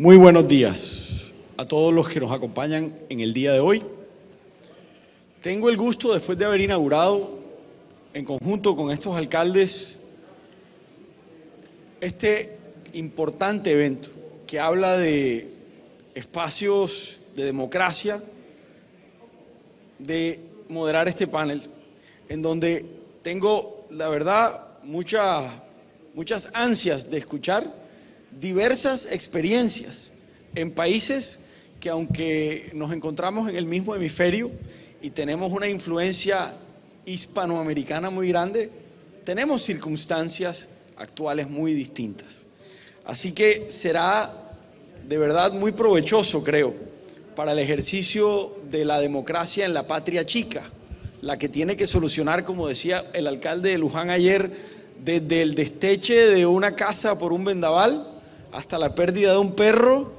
Muy buenos días a todos los que nos acompañan en el día de hoy. Tengo el gusto, después de haber inaugurado en conjunto con estos alcaldes este importante evento que habla de espacios de democracia, de moderar este panel, en donde tengo, la verdad, muchas ansias de escuchar diversas experiencias en países que, aunque nos encontramos en el mismo hemisferio y tenemos una influencia hispanoamericana muy grande, tenemos circunstancias actuales muy distintas. Así que será de verdad muy provechoso, creo, para el ejercicio de la democracia en la patria chica, la que tiene que solucionar, como decía el alcalde de Luján ayer, desde el desteche de una casa por un vendaval hasta la pérdida de un perro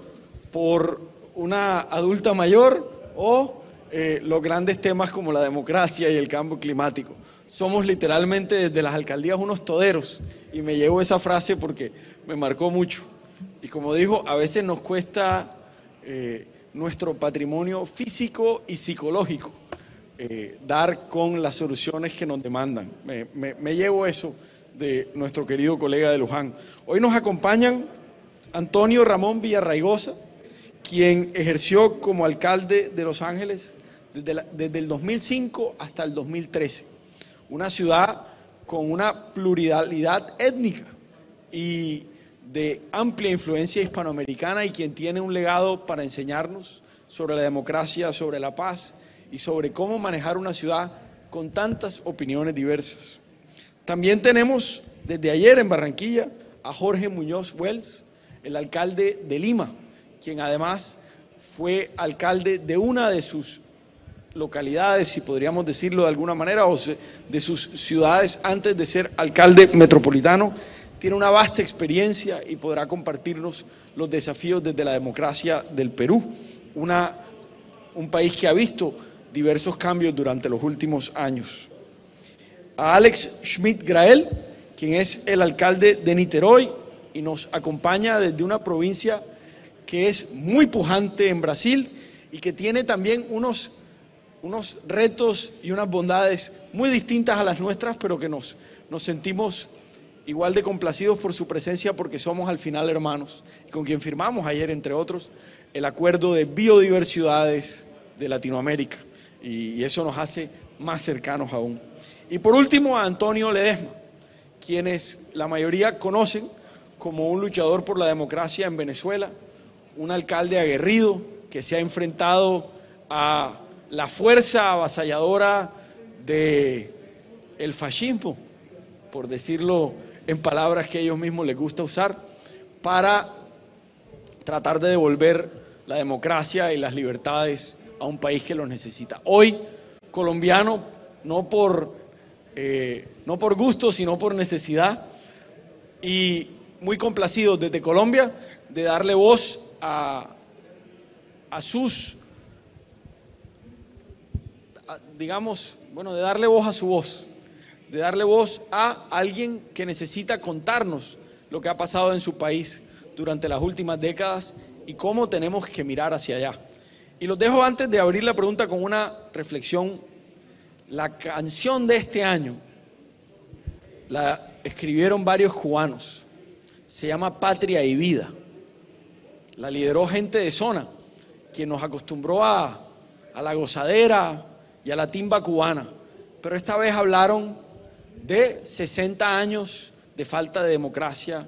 por una adulta mayor o los grandes temas como la democracia y el cambio climático. Somos literalmente desde las alcaldías unos toderos, y me llevo esa frase porque me marcó mucho. Y como dijo, a veces nos cuesta nuestro patrimonio físico y psicológico dar con las soluciones que nos demandan. Me llevo eso de nuestro querido colega de Luján. Hoy nos acompañan Antonio Ramón Villarraigosa, quien ejerció como alcalde de Los Ángeles desde el 2005 hasta el 2013. Una ciudad con una pluralidad étnica y de amplia influencia hispanoamericana, y quien tiene un legado para enseñarnos sobre la democracia, sobre la paz y sobre cómo manejar una ciudad con tantas opiniones diversas. También tenemos desde ayer en Barranquilla a Jorge Muñoz Wells, el alcalde de Lima, quien además fue alcalde de una de sus localidades, si podríamos decirlo de alguna manera, o de sus ciudades antes de ser alcalde metropolitano. Tiene una vasta experiencia y podrá compartirnos los desafíos desde la democracia del Perú, un país que ha visto diversos cambios durante los últimos años. A Alex Schmidt Grael, quien es el alcalde de Niterói y nos acompaña desde una provincia que es muy pujante en Brasil y que tiene también unos retos y unas bondades muy distintas a las nuestras, pero que nos sentimos igual de complacidos por su presencia, porque somos al final hermanos, con quien firmamos ayer, entre otros, el acuerdo de biodiversidades de Latinoamérica, y eso nos hace más cercanos aún. Y por último, a Antonio Ledesma, quienes la mayoría conocen como un luchador por la democracia en Venezuela, un alcalde aguerrido que se ha enfrentado a la fuerza avasalladora del fascismo, por decirlo en palabras que a ellos mismos les gusta usar, para tratar de devolver la democracia y las libertades a un país que lo necesita. Hoy, colombiano, no por gusto, sino por necesidad, y muy complacidos desde Colombia de darle voz de darle voz a su voz, de darle voz a alguien que necesita contarnos lo que ha pasado en su país durante las últimas décadas y cómo tenemos que mirar hacia allá. Y los dejo, antes de abrir la pregunta, con una reflexión. La canción de este año la escribieron varios cubanos, se llama Patria y Vida. La lideró gente de zona, quien nos acostumbró a la gozadera y a la timba cubana, pero esta vez hablaron de 60 años de falta de democracia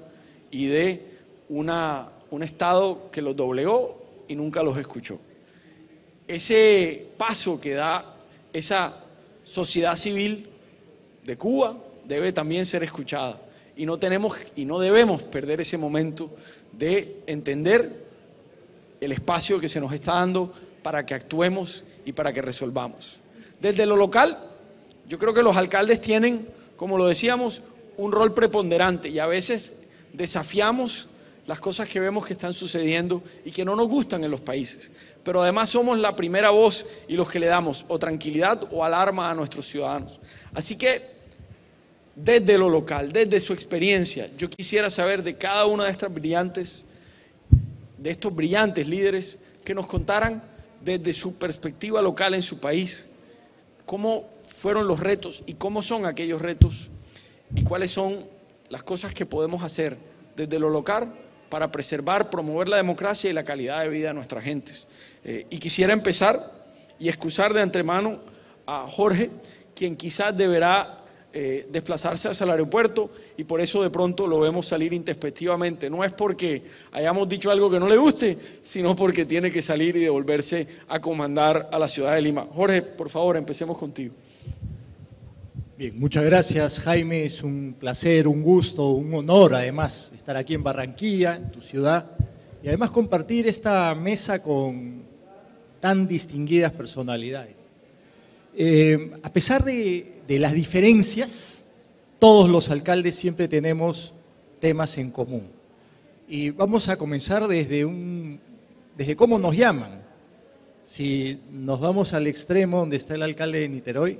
y de un Estado que los doblegó y nunca los escuchó. Ese paso que da esa sociedad civil de Cuba debe también ser escuchada, y no debemos perder ese momento de entender el espacio que se nos está dando para que actuemos y para que resolvamos. Desde lo local, yo creo que los alcaldes tienen, como lo decíamos, un rol preponderante, y a veces desafiamos las cosas que vemos que están sucediendo y que no nos gustan en los países, pero además somos la primera voz y los que le damos o tranquilidad o alarma a nuestros ciudadanos. Así que desde lo local, desde su experiencia, yo quisiera saber de cada una de estas brillantes de estos brillantes líderes que nos contaran desde su perspectiva local en su país cómo fueron los retos y cómo son aquellos retos y cuáles son las cosas que podemos hacer desde lo local para preservar, promover la democracia y la calidad de vida de nuestras gentes. Y quisiera empezar y excusar de antemano a Jorge, quien quizás deberá desplazarse hacia el aeropuerto y por eso de pronto lo vemos salir intempestivamente. No es porque hayamos dicho algo que no le guste, sino porque tiene que salir y devolverse a comandar a la ciudad de Lima. Jorge, por favor, empecemos contigo. Bien, muchas gracias, Jaime. Es un placer, un gusto, un honor además estar aquí en Barranquilla, en tu ciudad, y además compartir esta mesa con tan distinguidas personalidades. A pesar de las diferencias, todos los alcaldes siempre tenemos temas en común. Y vamos a comenzar desde cómo nos llaman. Si nos vamos al extremo donde está el alcalde de Niterói,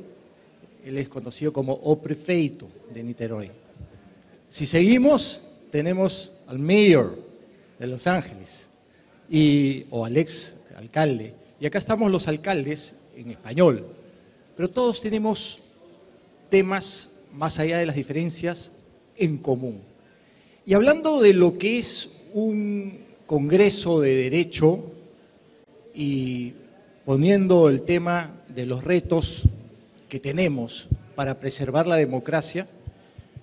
él es conocido como o prefeito de Niterói. Si seguimos, tenemos al mayor de Los Ángeles o al ex alcalde. Y acá estamos los alcaldes en español. Pero todos tenemos temas, más allá de las diferencias, en común. Y hablando de lo que es un congreso de derecho y poniendo el tema de los retos que tenemos para preservar la democracia,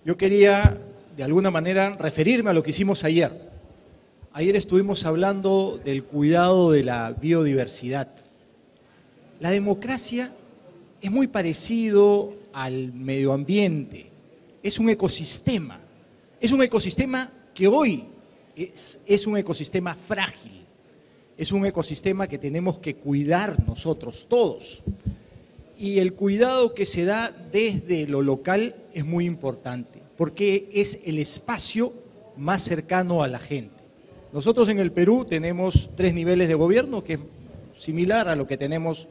yo quería de alguna manera referirme a lo que hicimos ayer. Ayer estuvimos hablando del cuidado de la biodiversidad. La democracia es muy parecido al medio ambiente, es un ecosistema que hoy es un ecosistema frágil, es un ecosistema que tenemos que cuidar nosotros todos. Y el cuidado que se da desde lo local es muy importante, porque es el espacio más cercano a la gente. Nosotros en el Perú tenemos 3 niveles de gobierno, que es similar a lo que tenemos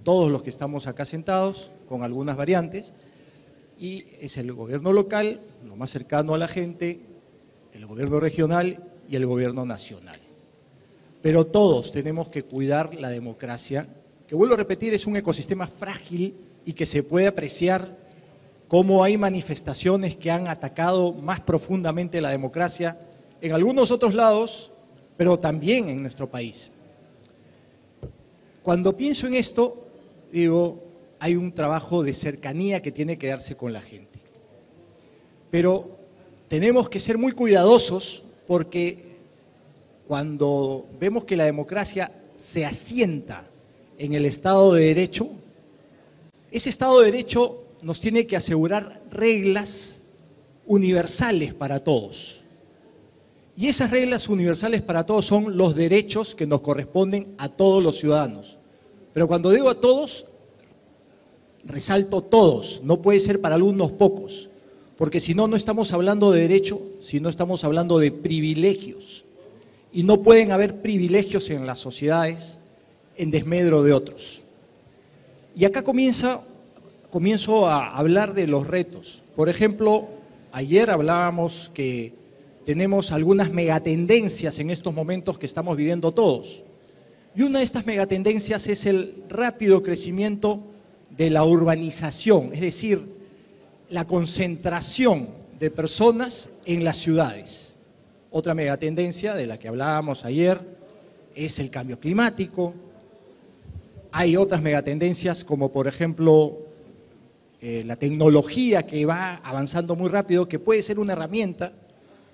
todos los que estamos acá sentados, con algunas variantes, y es el gobierno local, lo más cercano a la gente, el gobierno regional y el gobierno nacional. Pero todos tenemos que cuidar la democracia, que vuelvo a repetir, es un ecosistema frágil y que se puede apreciar cómo hay manifestaciones que han atacado más profundamente la democracia en algunos otros lados, pero también en nuestro país. Cuando pienso en esto, digo, hay un trabajo de cercanía que tiene que darse con la gente. Pero tenemos que ser muy cuidadosos porque cuando vemos que la democracia se asienta en el Estado de Derecho, ese Estado de Derecho nos tiene que asegurar reglas universales para todos. Y esas reglas universales para todos son los derechos que nos corresponden a todos los ciudadanos. Pero cuando digo a todos, resalto todos, no puede ser para algunos pocos, porque si no, no estamos hablando de derecho, sino estamos hablando de privilegios. Y no pueden haber privilegios en las sociedades en desmedro de otros. Y acá comienzo a hablar de los retos. Por ejemplo, ayer hablábamos que tenemos algunas megatendencias en estos momentos que estamos viviendo todos. Y una de estas megatendencias es el rápido crecimiento de la urbanización, es decir, la concentración de personas en las ciudades. Otra megatendencia de la que hablábamos ayer es el cambio climático. Hay otras megatendencias como por ejemplo la tecnología que va avanzando muy rápido, que puede ser una herramienta.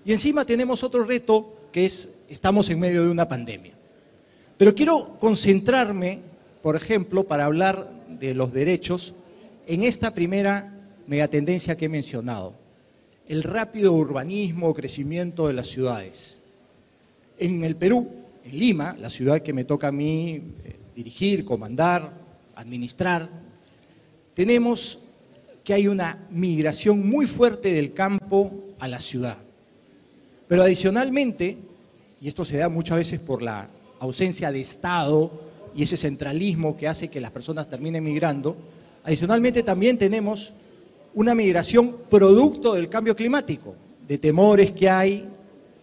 Y encima tenemos otro reto que es, estamos en medio de una pandemia. Pero quiero concentrarme, por ejemplo, para hablar de los derechos, en esta primera megatendencia que he mencionado, el rápido urbanismo o crecimiento de las ciudades. En el Perú, en Lima, la ciudad que me toca a mí dirigir, comandar, administrar, tenemos que hay una migración muy fuerte del campo a la ciudad. Pero adicionalmente, y esto se da muchas veces por la ausencia de Estado y ese centralismo que hace que las personas terminen migrando, adicionalmente también tenemos una migración producto del cambio climático, de temores que hay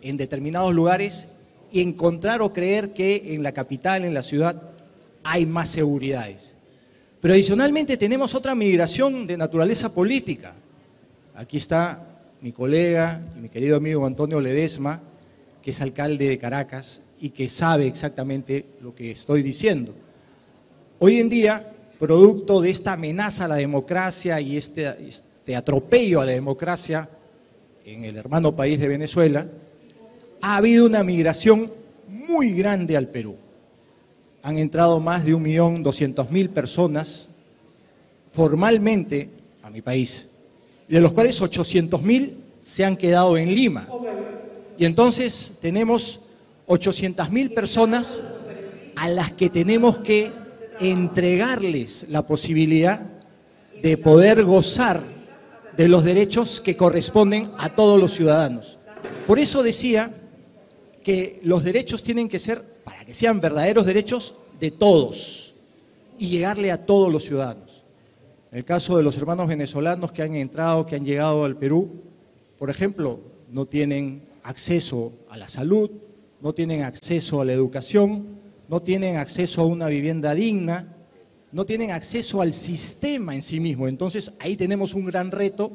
en determinados lugares y encontrar o creer que en la capital, en la ciudad, hay más seguridades. Pero adicionalmente tenemos otra migración de naturaleza política. Aquí está mi colega y mi querido amigo Antonio Ledesma, que es alcalde de Caracas y que sabe exactamente lo que estoy diciendo. Hoy en día, producto de esta amenaza a la democracia y este atropello a la democracia en el hermano país de Venezuela, ha habido una migración muy grande al Perú. Han entrado más de 1.200.000 personas formalmente a mi país, de los cuales 800.000 se han quedado en Lima. Y entonces tenemos 800.000 personas a las que tenemos que entregarles la posibilidad de poder gozar de los derechos que corresponden a todos los ciudadanos. Por eso decía que los derechos tienen que ser, para que sean verdaderos derechos, de todos y llegarle a todos los ciudadanos. En el caso de los hermanos venezolanos que han entrado, que han llegado al Perú, por ejemplo, no tienen acceso a la salud, no tienen acceso a la educación, no tienen acceso a una vivienda digna, no tienen acceso al sistema en sí mismo. Entonces ahí tenemos un gran reto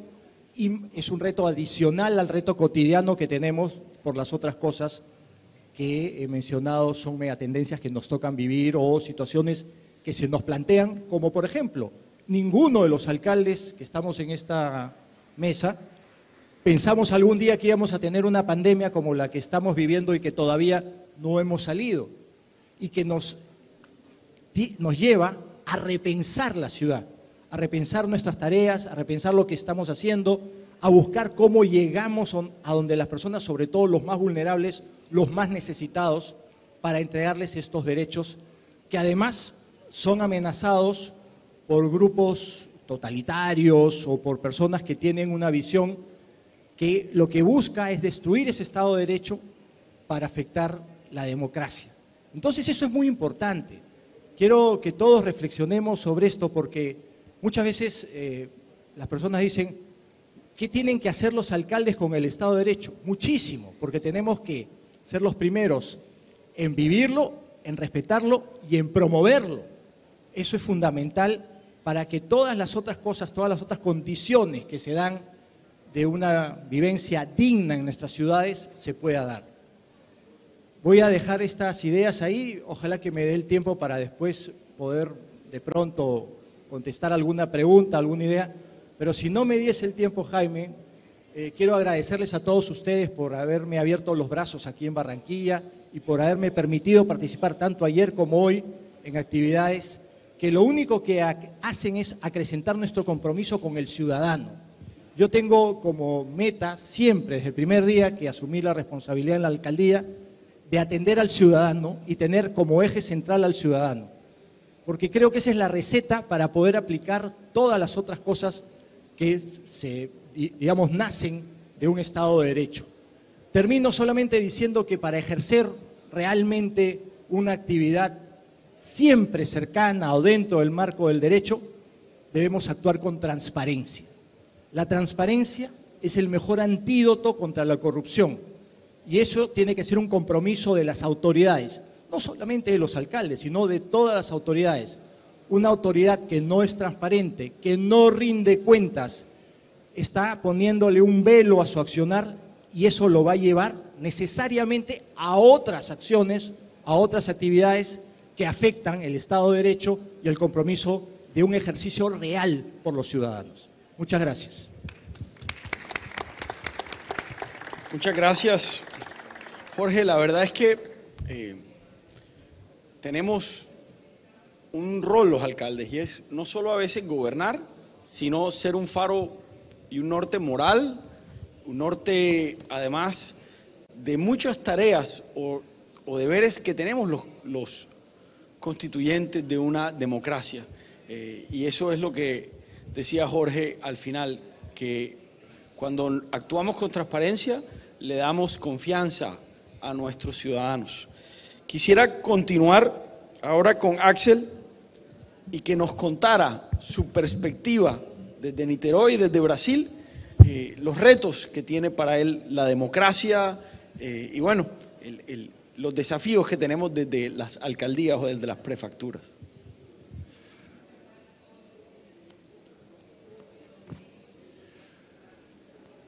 y es un reto adicional al reto cotidiano que tenemos por las otras cosas que he mencionado, son megatendencias que nos tocan vivir o situaciones que se nos plantean, como por ejemplo, ninguno de los alcaldes que estamos en esta mesa pensamos algún día que íbamos a tener una pandemia como la que estamos viviendo y que todavía no hemos salido y que nos lleva a repensar la ciudad, a repensar nuestras tareas, a repensar lo que estamos haciendo, a buscar cómo llegamos a donde las personas, sobre todo los más vulnerables, los más necesitados, para entregarles estos derechos que además son amenazados por grupos totalitarios o por personas que tienen una visión que lo que busca es destruir ese Estado de Derecho para afectar la democracia. Entonces eso es muy importante. Quiero que todos reflexionemos sobre esto porque muchas veces las personas dicen, ¿qué tienen que hacer los alcaldes con el Estado de Derecho? Muchísimo, porque tenemos que ser los primeros en vivirlo, en respetarlo y en promoverlo. Eso es fundamental para que todas las otras cosas, todas las otras condiciones que se dan de una vivencia digna en nuestras ciudades se pueda dar. Voy a dejar estas ideas ahí, ojalá que me dé el tiempo para después poder de pronto contestar alguna pregunta, alguna idea, pero si no me diese el tiempo, Jaime, quiero agradecerles a todos ustedes por haberme abierto los brazos aquí en Barranquilla y por haberme permitido participar tanto ayer como hoy en actividades que lo único que hacen es acrecentar nuestro compromiso con el ciudadano. Yo tengo como meta siempre, desde el primer día que asumí la responsabilidad en la alcaldía, de atender al ciudadano y tener como eje central al ciudadano, porque creo que esa es la receta para poder aplicar todas las otras cosas que digamos, nacen de un Estado de Derecho. Termino solamente diciendo que para ejercer realmente una actividad siempre cercana o dentro del marco del derecho, debemos actuar con transparencia. La transparencia es el mejor antídoto contra la corrupción y eso tiene que ser un compromiso de las autoridades, no solamente de los alcaldes, sino de todas las autoridades. Una autoridad que no es transparente, que no rinde cuentas, está poniéndole un velo a su accionar y eso lo va a llevar necesariamente a otras acciones, a otras actividades que afectan el Estado de Derecho y el compromiso de un ejercicio real por los ciudadanos. Muchas gracias. Muchas gracias, Jorge. La verdad es que tenemos un rol los alcaldes y es no solo a veces gobernar, sino ser un faro y un norte moral, un norte además de muchas tareas o deberes que tenemos los constituyentes de una democracia. Y eso es lo que decía Jorge al final, que cuando actuamos con transparencia le damos confianza a nuestros ciudadanos. Quisiera continuar ahora con Axel y que nos contara su perspectiva desde Niterói, desde Brasil, los retos que tiene para él la democracia y bueno, los desafíos que tenemos desde las alcaldías o desde las prefecturas.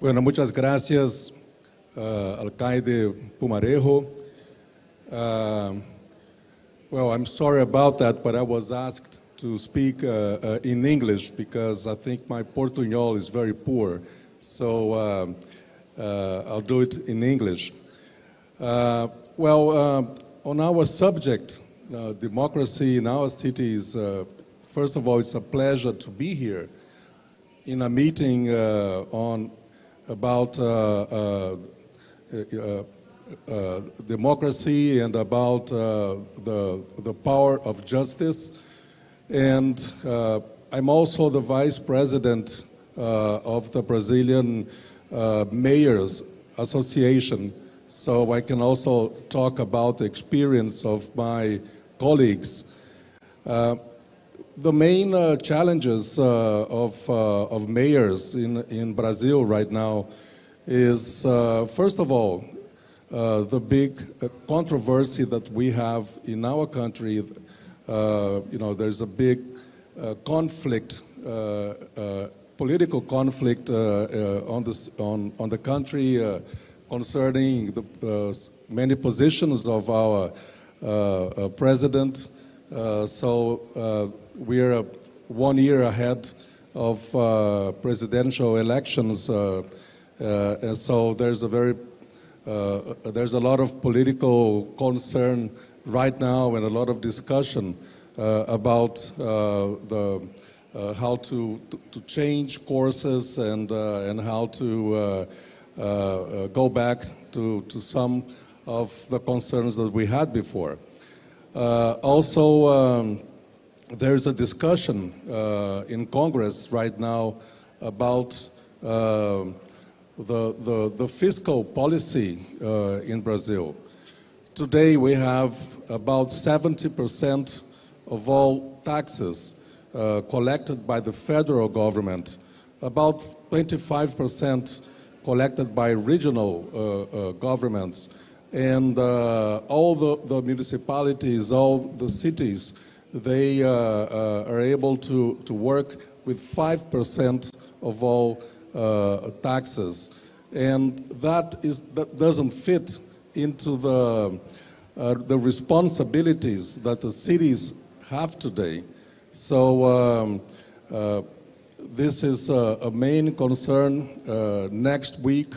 Bueno, muchas gracias, alcalde Pumarejo. Well, I'm sorry about that, but I was asked to speak in English because I think my Portuñol is very poor. So I'll do it in English. On our subject, democracy in our cities, first of all, it's a pleasure to be here in a meeting about democracy and about the power of justice. And I'm also the vice president of the Brazilian Mayors Association, so I can also talk about the experience of my colleagues. The main challenges of mayors in Brazil right now is, first of all, the big controversy that we have in our country. There's a big conflict, political conflict on the country concerning the many positions of our president. So we're 1 year ahead of presidential elections, and so there's a lot of political concern right now and a lot of discussion about how to change courses and how to go back to some of the concerns that we had before. Also, there's a discussion in Congress right now about the fiscal policy in Brazil. Today we have about 70% of all taxes collected by the federal government, about 25% collected by regional governments, and all the municipalities, all the cities, they are able to work with 5% of all taxes, and that doesn't fit into the responsibilities that the cities have today. So this is a main concern. Next week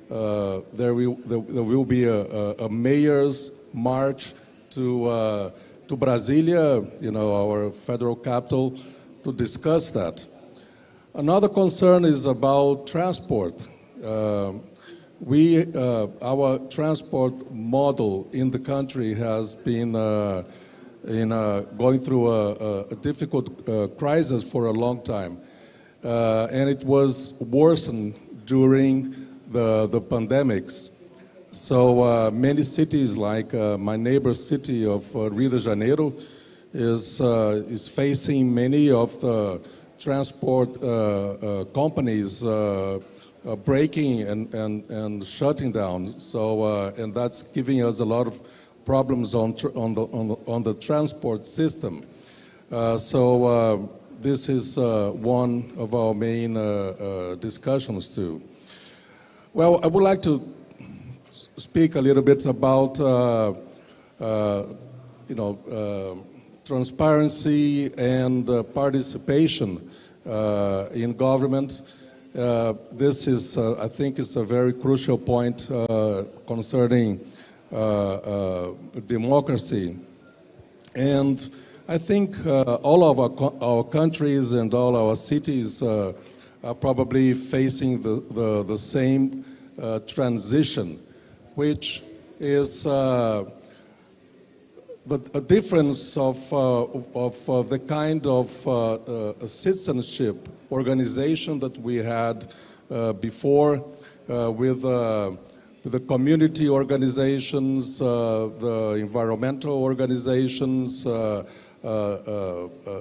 there will be a mayor's march to Brasilia, our federal capital, to discuss that. Another concern is about transport. Our transport model in the country has been going through a difficult crisis for a long time, and it was worsened during the pandemics. So many cities, like my neighbor city of Rio de Janeiro, is facing many of the transport companies breaking and shutting down. So and that's giving us a lot of problems on the transport system. So this is one of our main discussions too. Well, I would like to speak a little bit about transparency and participation in government. This is, I think, is a very crucial point concerning democracy. And I think all of our countries and all our cities are probably facing the same transition, which is a difference of the kind of citizenship organization that we had before with the community organizations, the environmental organizations,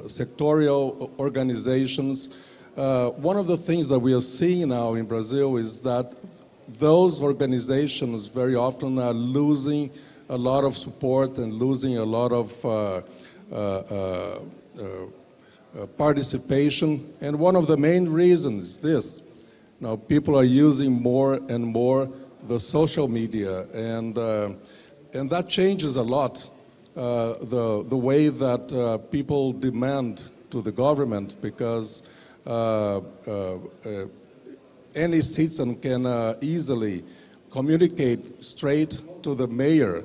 sectorial organizations. One of the things that we are seeing now in Brazil is that those organizations very often are losing a lot of support and losing a lot of participation. And one of the main reasons is this. Now, people are using more and more the social media, and that changes a lot the way that people demand to the government, because any citizen can easily communicate straight to the mayor,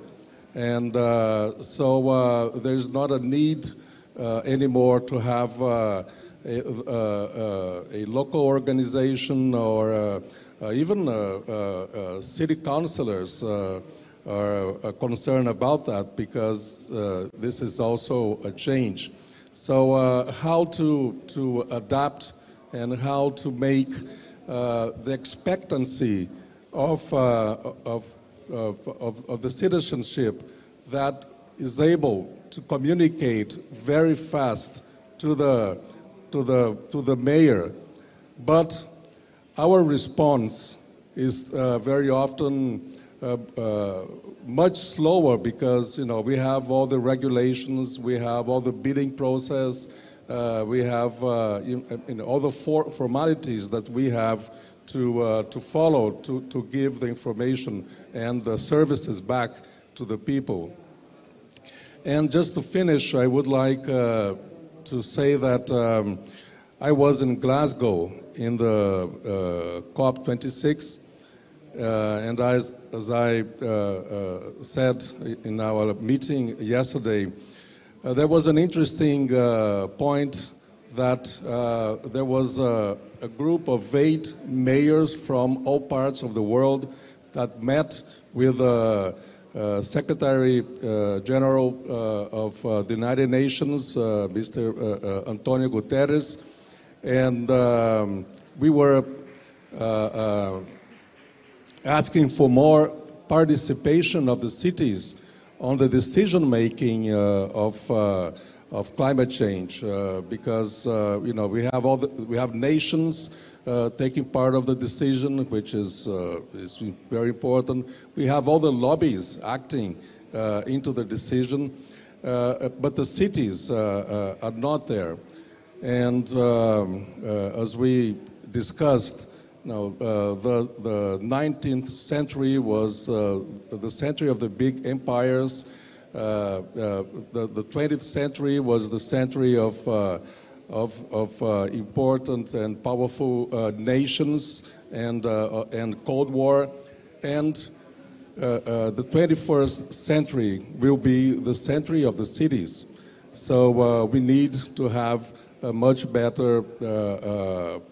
and so there's not a need anymore to have a local organization or even city councilors are concerned about that, because this is also a change. So how to adapt and how to make the expectancy of the citizenship that is able to communicate very fast to the mayor, but our response is very often much slower, because we have all the regulations, we have all the bidding process, we have all the formalities that we have to follow to give the information and the services back to the people. And just to finish, I would like to say that I was in Glasgow in the COP26, and as I said in our meeting yesterday, there was an interesting point that there was a group of 8 mayors from all parts of the world that met with Secretary General of the United Nations, Mr. Antonio Guterres, and we were asking for more participation of the cities on the decision-making of climate change, because we have nations taking part of the decision, which is very important. We have all the lobbies acting into the decision, but the cities are not there. And as we discussed, the 19th century was the century of the big empires. The 20th century was the century of important and powerful nations and Cold War, and the 21st century will be the century of the cities. So we need to have a much better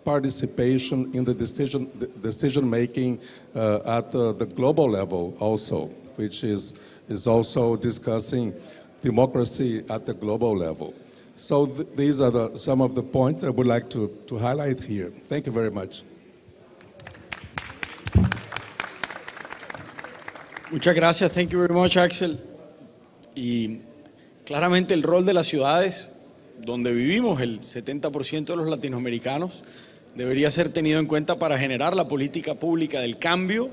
participation in the decision making at the global level also, which is also discussing democracy at the global level. So these are some of the points I would like to highlight here. Thank you very much. Muchas gracias. Thank you very much, Axel. Y claramente el rol de las ciudades donde vivimos, el 70% de los latinoamericanos, debería ser tenido en cuenta para generar la política pública del cambio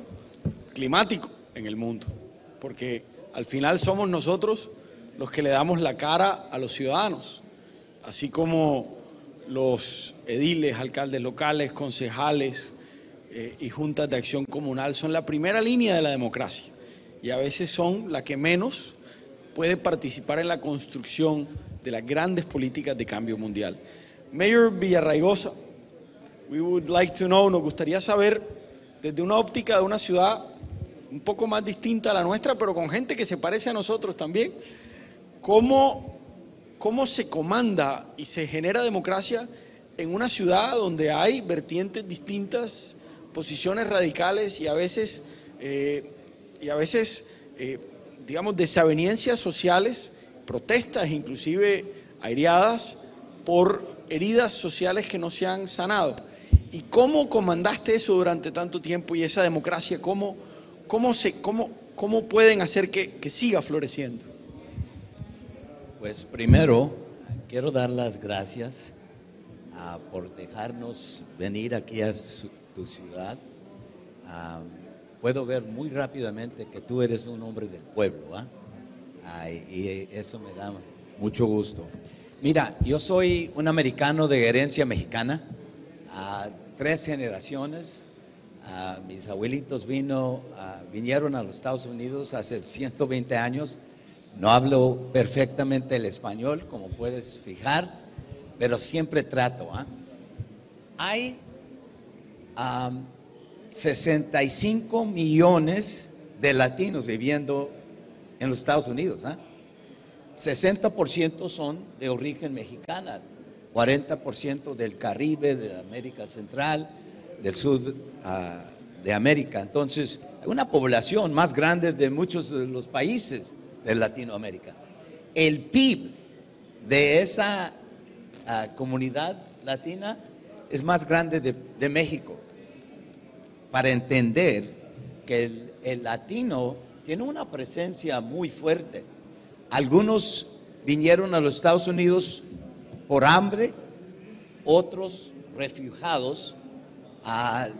climático en el mundo. Porque al final somos nosotros los que le damos la cara a los ciudadanos, así como los ediles, alcaldes locales, concejales y juntas de acción comunal son la primera línea de la democracia y a veces son la que menos puede participar en la construcción de las grandes políticas de cambio mundial. Mayor Villarraigosa, we would like to know, nos gustaría saber desde una óptica de una ciudad un poco más distinta a la nuestra, pero con gente que se parece a nosotros también, ¿cómo se comanda y se genera democracia en una ciudad donde hay vertientes distintas, posiciones radicales y a veces digamos, desavenencias sociales, protestas inclusive aireadas por heridas sociales que no se han sanado? ¿Y cómo comandaste eso durante tanto tiempo y esa democracia? ¿Cómo pueden hacer que siga floreciendo? Pues primero quiero dar las gracias por dejarnos venir aquí a tu ciudad. puedo ver muy rápidamente que tú eres un hombre del pueblo, ¿ah? Y eso me da mucho gusto. Mira, yo soy un americano de herencia mexicana, 3 generaciones. Mis abuelitos vinieron a los Estados Unidos hace 120 años. No hablo perfectamente el español, como puedes fijar, pero siempre trato. Hay 65 millones de latinos viviendo en los Estados Unidos. 60% son de origen mexicana, 40% del Caribe, de América Central, del sur de América. Entonces, hay una población más grande de muchos de los países de Latinoamérica. El PIB de esa comunidad latina es más grande de México. Para entender que el latino tiene una presencia muy fuerte. Algunos vinieron a los Estados Unidos por hambre, otros refugiados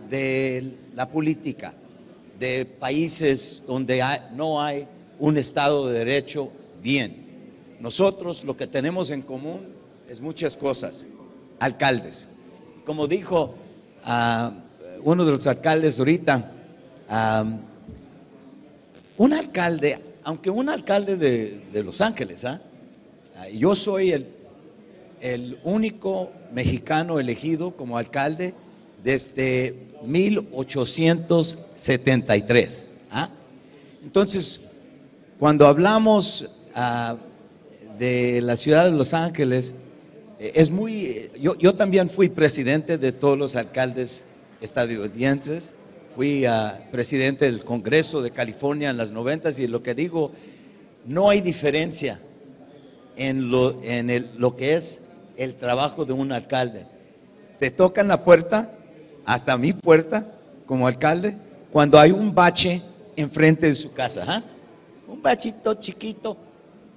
de la política, de países donde no hay un Estado de Derecho bien. Nosotros lo que tenemos en común es muchas cosas. Alcaldes. Como dijo uno de los alcaldes ahorita, un alcalde, aunque un alcalde de Los Ángeles, yo soy el único mexicano elegido como alcalde desde 1873. Entonces, cuando hablamos de la ciudad de Los Ángeles, yo también fui presidente de todos los alcaldes estadounidenses, fui presidente del Congreso de California en las 90s, y lo que digo, no hay diferencia en lo que es el trabajo de un alcalde. Te tocan la puerta, hasta mi puerta como alcalde, cuando hay un bache enfrente de su casa. Un bachito chiquito.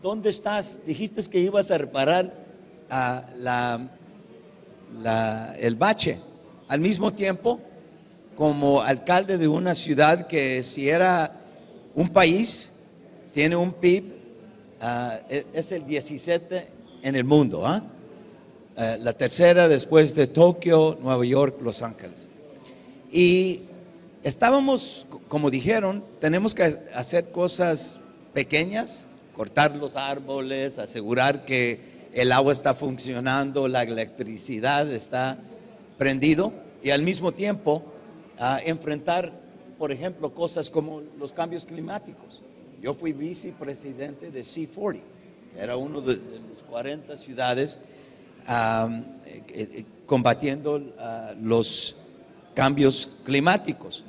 ¿Dónde estás? Dijiste que ibas a reparar el bache. Al mismo tiempo, como alcalde de una ciudad que, si era un país, tiene un PIB, es el 17 en el mundo, la tercera después de Tokio, Nueva York, Los Ángeles. Y estábamos, como dijeron, tenemos que hacer cosas pequeñas, cortar los árboles, asegurar que el agua está funcionando, la electricidad está prendido, y al mismo tiempo enfrentar, por ejemplo, cosas como los cambios climáticos. Yo fui vicepresidente de C40, que era uno de los 40 ciudades combatiendo los cambios climáticos.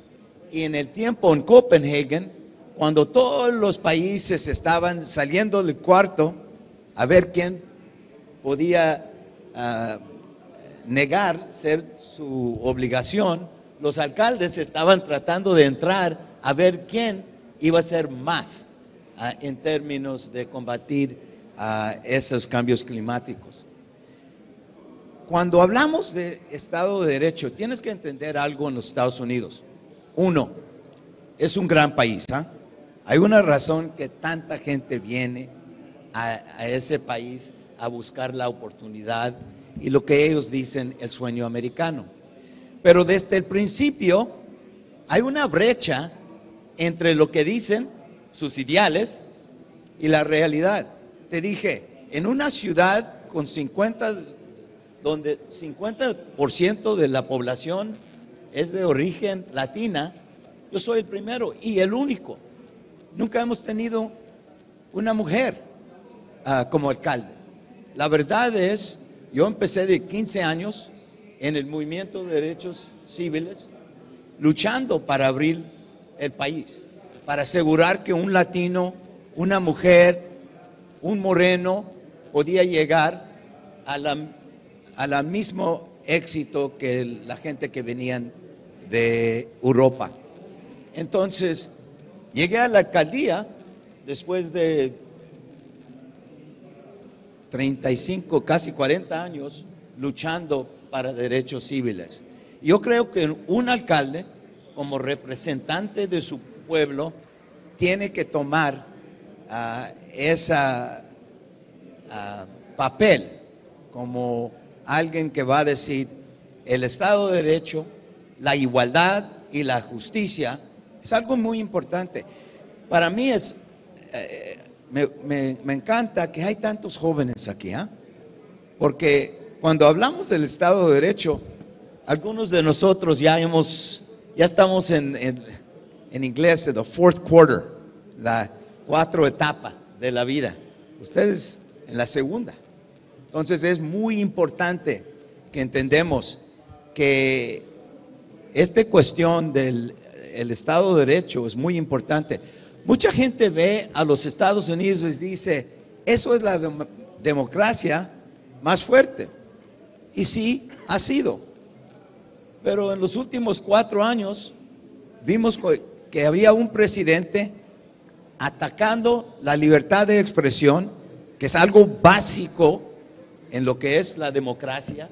Y en el tiempo en Copenhague, cuando todos los países estaban saliendo del cuarto a ver quién podía negar ser su obligación, los alcaldes estaban tratando de entrar a ver quién iba a ser más en términos de combatir esos cambios climáticos. Cuando hablamos de Estado de Derecho, tienes que entender algo en los Estados Unidos. Uno, es un gran país. Hay una razón que tanta gente viene a ese país a buscar la oportunidad y lo que ellos dicen el sueño americano. Pero desde el principio hay una brecha entre lo que dicen sus ideales y la realidad. Te dije, en una ciudad con donde 50% de la población es de origen latina, yo soy el primero y el único. Nunca hemos tenido una mujer como alcalde. La verdad es, yo empecé de 15 años en el movimiento de derechos civiles, luchando para abrir el país, para asegurar que un latino, una mujer, un moreno podía llegar al mismo éxito que la gente que venían de Europa. Entonces, llegué a la alcaldía después de 35, casi 40 años luchando para derechos civiles. Yo creo que un alcalde como representante de su pueblo, tiene que tomar ese papel como alguien que va a decir el Estado de Derecho, la igualdad y la justicia es algo muy importante. Para mí me encanta que hay tantos jóvenes aquí, porque cuando hablamos del Estado de Derecho, algunos de nosotros ya estamos en inglés, the fourth quarter, la 4 etapa de la vida. Ustedes en la segunda. Entonces es muy importante que entendemos que esta cuestión del Estado de Derecho es muy importante. Mucha gente ve a los Estados Unidos y dice, eso es la democracia más fuerte. Y sí, ha sido. Pero en los últimos 4 años vimos que había un presidente atacando la libertad de expresión, que es algo básico en lo que es la democracia,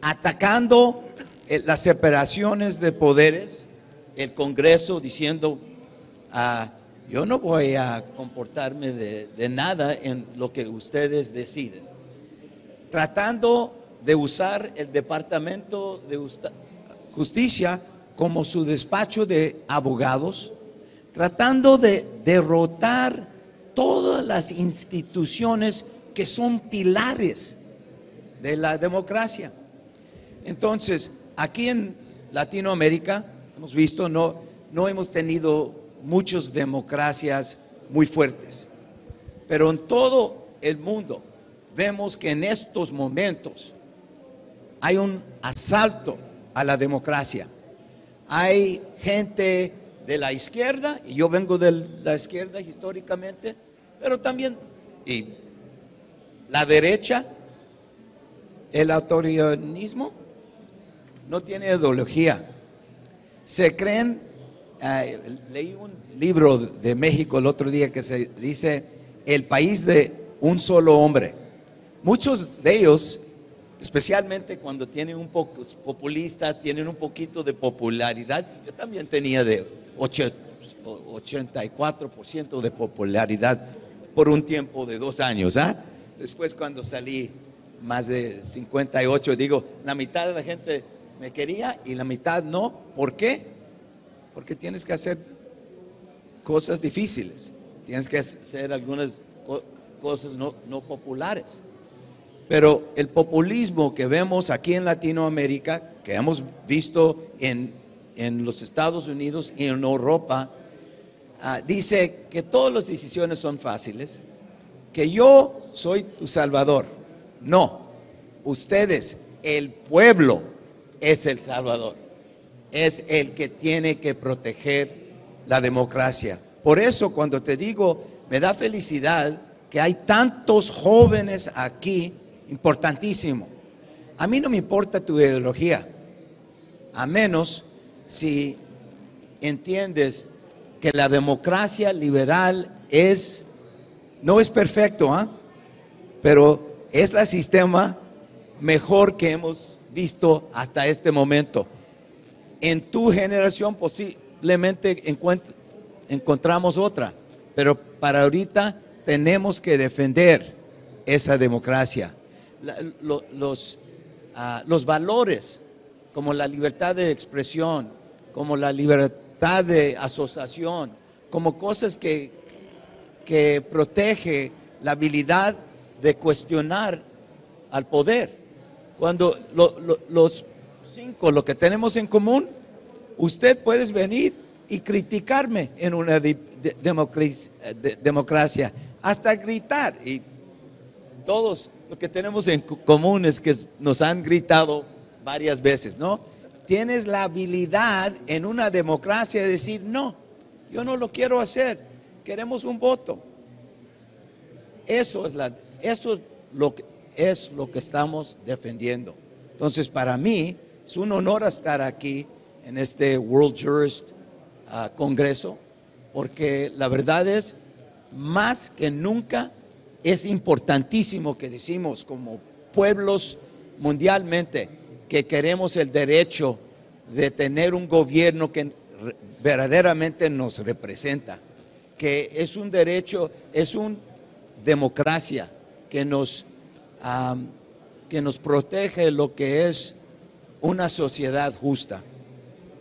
atacando las separaciones de poderes, el Congreso diciendo, yo no voy a comportarme de nada en lo que ustedes deciden, tratando de usar el Departamento de Justicia como su despacho de abogados, tratando de derrotar todas las instituciones que son pilares de la democracia. Entonces, aquí en Latinoamérica hemos visto, no hemos tenido muchas democracias muy fuertes, pero en todo el mundo vemos que en estos momentos hay un asalto a la democracia. Hay gente de la izquierda, y yo vengo de la izquierda históricamente, pero también y la derecha, el autoritarismo no tiene ideología. Se creen, leí un libro de México el otro día que se dice el país de un solo hombre. Muchos de ellos, especialmente cuando tienen un poco populistas, tienen un poquito de popularidad. Yo también tenía de 84% de popularidad por un tiempo de 2 años. Después, cuando salí más de 58, digo, la mitad de la gente me quería y la mitad no. ¿Por qué? Porque tienes que hacer cosas difíciles, tienes que hacer algunas cosas no populares. Pero el populismo que vemos aquí en Latinoamérica, que hemos visto en los Estados Unidos y en Europa, dice que todas las decisiones son fáciles, que yo soy tu salvador. No, ustedes, el pueblo es el salvador, es el que tiene que proteger la democracia. Por eso cuando te digo, me da felicidad que hay tantos jóvenes aquí, importantísimo. A mí no me importa tu ideología, a menos si entiendes que la democracia liberal no es perfecto, pero es el sistema mejor que hemos visto hasta este momento. En tu generación posiblemente encontramos otra, pero para ahorita tenemos que defender esa democracia. Los valores como la libertad de expresión, como la libertad de asociación, como cosas que protege la habilidad de cuestionar al poder. Cuando los 5, lo que tenemos en común, usted puede venir y criticarme en una democracia, hasta gritar, y todos lo que tenemos en común es que nos han gritado varias veces, ¿no? Tienes la habilidad en una democracia de decir, no, yo no lo quiero hacer, queremos un voto. Eso es lo que estamos defendiendo. Entonces, para mí es un honor estar aquí en este World Jurist Congreso, porque la verdad es, más que nunca, es importantísimo que decimos como pueblos mundialmente que queremos el derecho de tener un gobierno que verdaderamente nos representa, que es un derecho, es una democracia que nos protege lo que es una sociedad justa.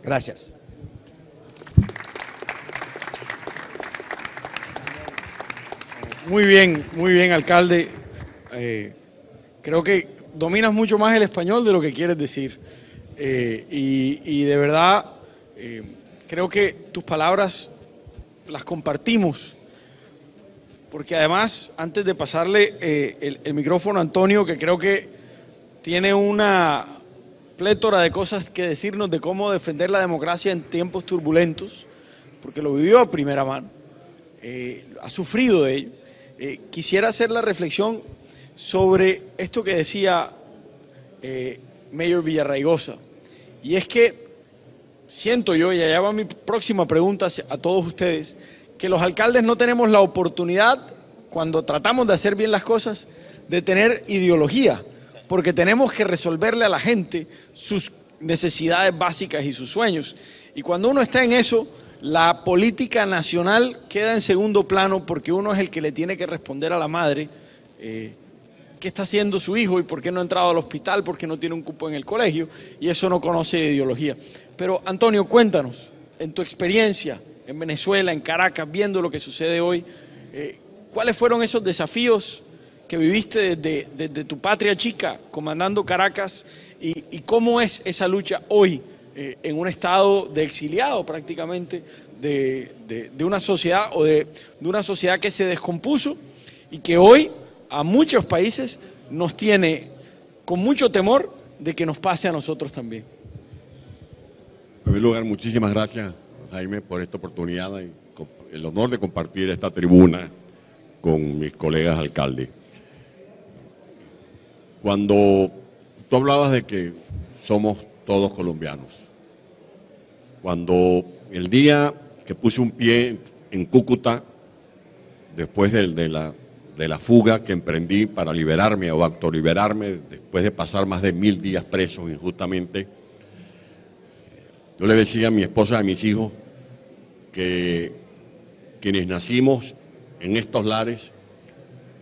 Gracias. Muy bien, alcalde. Creo que dominas mucho más el español de lo que quieres decir. Y de verdad, creo que tus palabras las compartimos. Porque además, antes de pasarle el micrófono a Antonio, que creo que tiene una plétora de cosas que decirnos de cómo defender la democracia en tiempos turbulentos, porque lo vivió a primera mano, ha sufrido de ello. Quisiera hacer la reflexión sobre esto que decía Mayor Villarraigosa, y es que siento yo, y allá va mi próxima pregunta a todos ustedes, que los alcaldes no tenemos la oportunidad, cuando tratamos de hacer bien las cosas, de tener ideología, porque tenemos que resolverle a la gente sus necesidades básicas y sus sueños. Y cuando uno está en eso, la política nacional queda en segundo plano, porque uno es el que le tiene que responder a la madre qué está haciendo su hijo y por qué no ha entrado al hospital, por qué no tiene un cupo en el colegio, y eso no conoce de ideología. Pero Antonio, cuéntanos, en tu experiencia en Venezuela, en Caracas, viendo lo que sucede hoy, ¿cuáles fueron esos desafíos que viviste desde tu patria chica, comandando Caracas, y cómo es esa lucha hoy en un estado de exiliado prácticamente de una sociedad o de una sociedad que se descompuso y que hoy a muchos países nos tiene con mucho temor de que nos pase a nosotros también? En primer lugar, muchísimas gracias, Jaime, por esta oportunidad y el honor de compartir esta tribuna con mis colegas alcaldes. Cuando tú hablabas de que somos todos colombianos, cuando el día que puse un pie en Cúcuta, después de la fuga que emprendí para liberarme o autoliberarme, después de pasar más de 1000 días presos injustamente, yo le decía a mi esposa y a mis hijos que quienes nacimos en estos lares,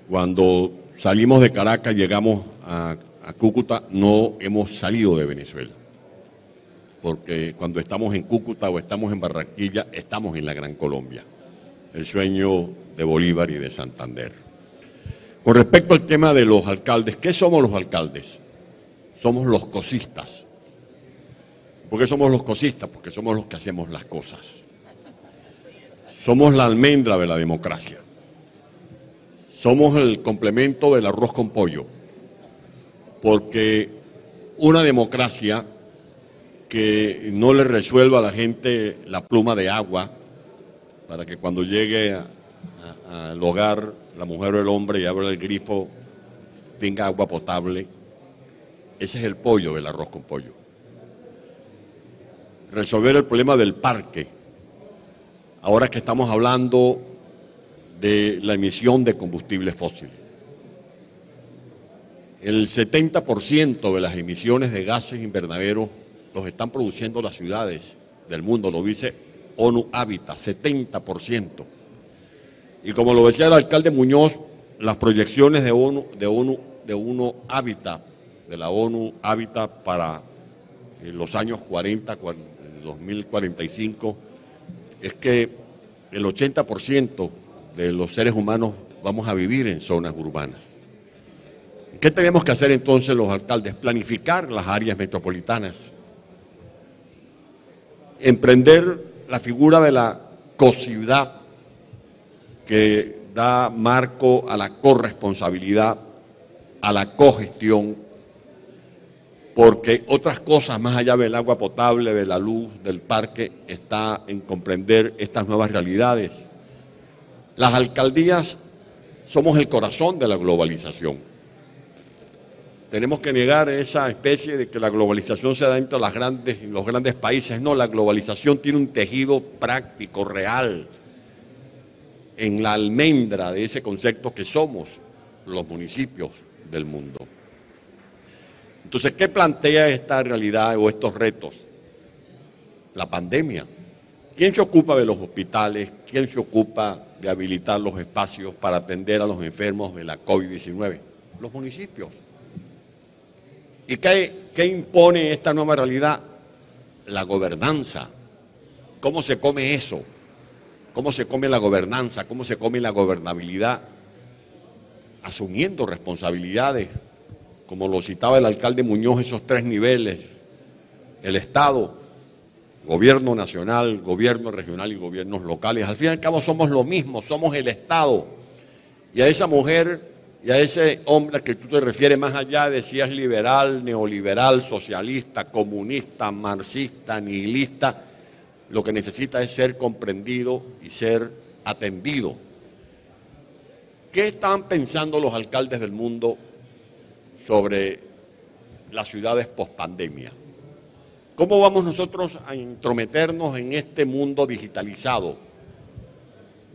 cuando salimos de Caracas, llegamos a Cúcuta, no hemos salido de Venezuela. Porque cuando estamos en Cúcuta o estamos en Barranquilla, estamos en la Gran Colombia, el sueño de Bolívar y de Santander. Con respecto al tema de los alcaldes, ¿qué somos los alcaldes? Somos los cosistas. ¿Por qué somos los cosistas? Porque somos los que hacemos las cosas. Somos la almendra de la democracia. Somos el complemento del arroz con pollo. Porque una democracia que no le resuelva a la gente la pluma de agua para que cuando llegue al hogar la mujer o el hombre y abra el grifo tenga agua potable, ese es el pollo del arroz con pollo. Resolver el problema del parque, ahora que estamos hablando de la emisión de combustibles fósiles. El 70% de las emisiones de gases invernaderos los están produciendo las ciudades del mundo, lo dice ONU Habitat, 70%. Y como lo decía el alcalde Muñoz, las proyecciones de ONU Habitat, de la ONU Habitat para los años 40, 2045, es que el 80% de los seres humanos vamos a vivir en zonas urbanas. ¿Qué tenemos que hacer entonces los alcaldes? Planificar las áreas metropolitanas, emprender la figura de la cociudad que da marco a la corresponsabilidad, a la cogestión, porque otras cosas más allá del agua potable, de la luz, del parque, está en comprender estas nuevas realidades. Las alcaldías somos el corazón de la globalización. Tenemos que negar esa especie de que la globalización se da entre los grandes países. No, la globalización tiene un tejido práctico, real, en la almendra de ese concepto que somos los municipios del mundo. Entonces, ¿qué plantea esta realidad o estos retos? La pandemia. ¿Quién se ocupa de los hospitales? ¿Quién se ocupa de habilitar los espacios para atender a los enfermos de la COVID-19? Los municipios. ¿Y qué impone esta nueva realidad? La gobernanza. ¿Cómo se come eso? ¿Cómo se come la gobernanza? ¿Cómo se come la gobernabilidad? Asumiendo responsabilidades, como lo citaba el alcalde Muñoz, esos 3 niveles: el Estado, gobierno nacional, gobierno regional y gobiernos locales. Al fin y al cabo somos lo mismo, somos el Estado. Y a esa mujer y a ese hombre al que tú te refieres, más allá de si es liberal, neoliberal, socialista, comunista, marxista, nihilista, lo que necesita es ser comprendido y ser atendido. ¿Qué están pensando los alcaldes del mundo sobre las ciudades pospandemia? ¿Cómo vamos nosotros a intrometernos en este mundo digitalizado,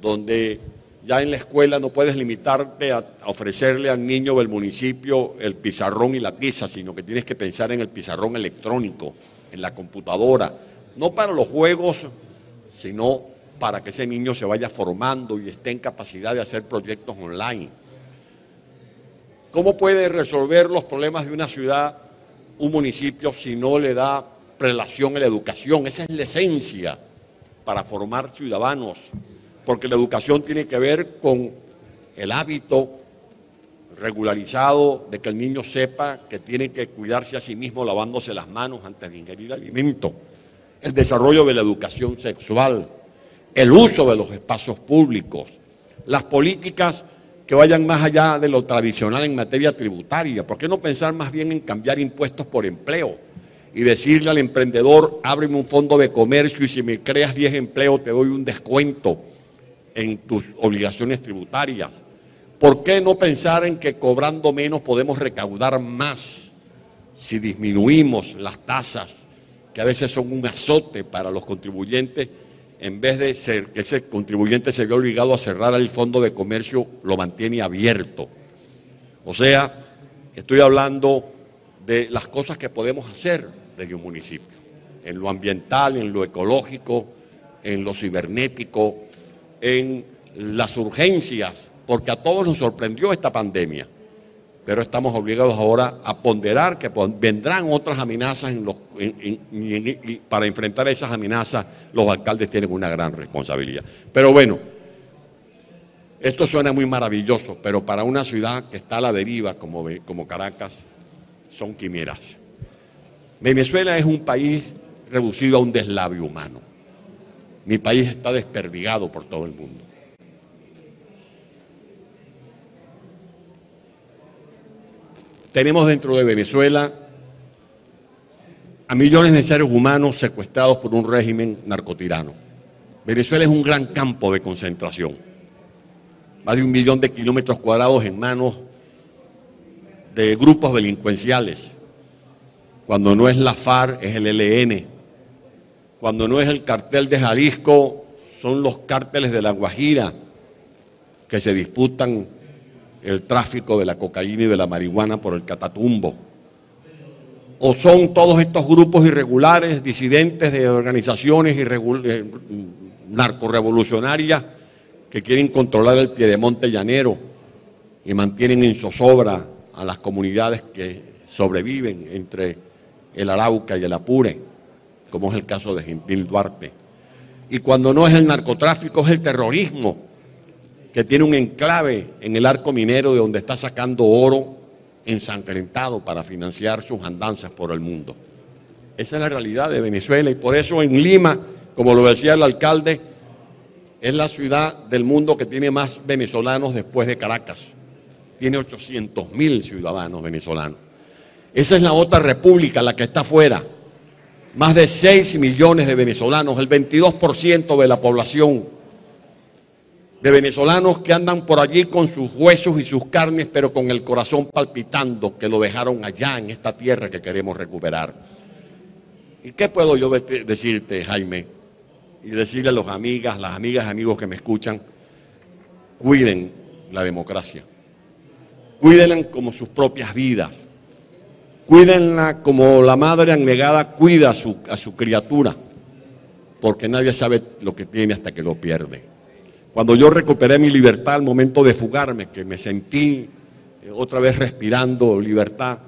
donde ya en la escuela no puedes limitarte a ofrecerle al niño del municipio el pizarrón y la tiza, sino que tienes que pensar en el pizarrón electrónico, en la computadora, no para los juegos, sino para que ese niño se vaya formando y esté en capacidad de hacer proyectos online? ¿Cómo puede resolver los problemas de una ciudad, un municipio, si no le da relación a la educación? Esa es la esencia para formar ciudadanos, porque la educación tiene que ver con el hábito regularizado de que el niño sepa que tiene que cuidarse a sí mismo lavándose las manos antes de ingerir alimento, el desarrollo de la educación sexual, el uso de los espacios públicos, las políticas que vayan más allá de lo tradicional en materia tributaria. ¿Por qué no pensar más bien en cambiar impuestos por empleo y decirle al emprendedor: ábreme un fondo de comercio y si me creas 10 empleos te doy un descuento en tus obligaciones tributarias? ¿Por qué no pensar en que cobrando menos podemos recaudar más si disminuimos las tasas, que a veces son un azote para los contribuyentes? En vez de ser que ese contribuyente se vea obligado a cerrar el fondo de comercio, lo mantiene abierto. O sea, estoy hablando de las cosas que podemos hacer desde un municipio, en lo ambiental, en lo ecológico, en lo cibernético, en las urgencias, porque a todos nos sorprendió esta pandemia, pero estamos obligados ahora a ponderar que vendrán otras amenazas y para enfrentar esas amenazas los alcaldes tienen una gran responsabilidad. Pero bueno, esto suena muy maravilloso, pero para una ciudad que está a la deriva como Caracas, son quimeras. Venezuela es un país reducido a un deslave humano. Mi país está desperdigado por todo el mundo. Tenemos dentro de Venezuela a millones de seres humanos secuestrados por un régimen narcotirano. Venezuela es un gran campo de concentración. Más de 1 millón de kilómetros cuadrados en manos de grupos delincuenciales. Cuando no es la FARC, es el ELN. Cuando no es el cartel de Jalisco, son los cárteles de La Guajira que se disputan el tráfico de la cocaína y de la marihuana por el Catatumbo. O son todos estos grupos irregulares, disidentes de organizaciones narcorrevolucionarias que quieren controlar el piedemonte llanero y mantienen en zozobra a las comunidades que sobreviven entre el Arauca y el Apure, como es el caso de Gentil Duarte. Y cuando no es el narcotráfico, es el terrorismo, que tiene un enclave en el arco minero de donde está sacando oro ensangrentado para financiar sus andanzas por el mundo. Esa es la realidad de Venezuela y por eso en Lima, como lo decía el alcalde, es la ciudad del mundo que tiene más venezolanos después de Caracas. Tiene 800.000 ciudadanos venezolanos. Esa es la otra república, la que está afuera. Más de 6 millones de venezolanos, el 22% de la población de venezolanos que andan por allí con sus huesos y sus carnes, pero con el corazón palpitando, que lo dejaron allá en esta tierra que queremos recuperar. ¿Y qué puedo yo decirte, Jaime? Y decirle a las amigas y amigos que me escuchan: cuiden la democracia, cuídenla como sus propias vidas, cuídenla como la madre abnegada cuida a su criatura. porque nadie sabe lo que tiene hasta que lo pierde. Cuando yo recuperé mi libertad al momento de fugarme, que me sentí otra vez respirando libertad,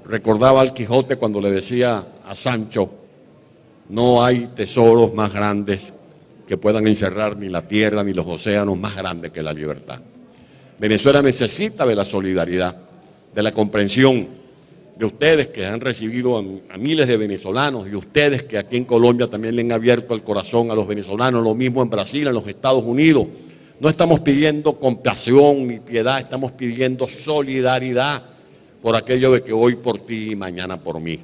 recordaba al Quijote cuando le decía a Sancho: no hay tesoros más grandes que puedan encerrar ni la tierra ni los océanos más grandes que la libertad. Venezuela necesita de la solidaridad, de la comprensión de ustedes que han recibido a miles de venezolanos, y ustedes que aquí en Colombia también le han abierto el corazón a los venezolanos, lo mismo en Brasil, en los Estados Unidos. No estamos pidiendo compasión ni piedad, estamos pidiendo solidaridad por aquello de que hoy por ti y mañana por mí.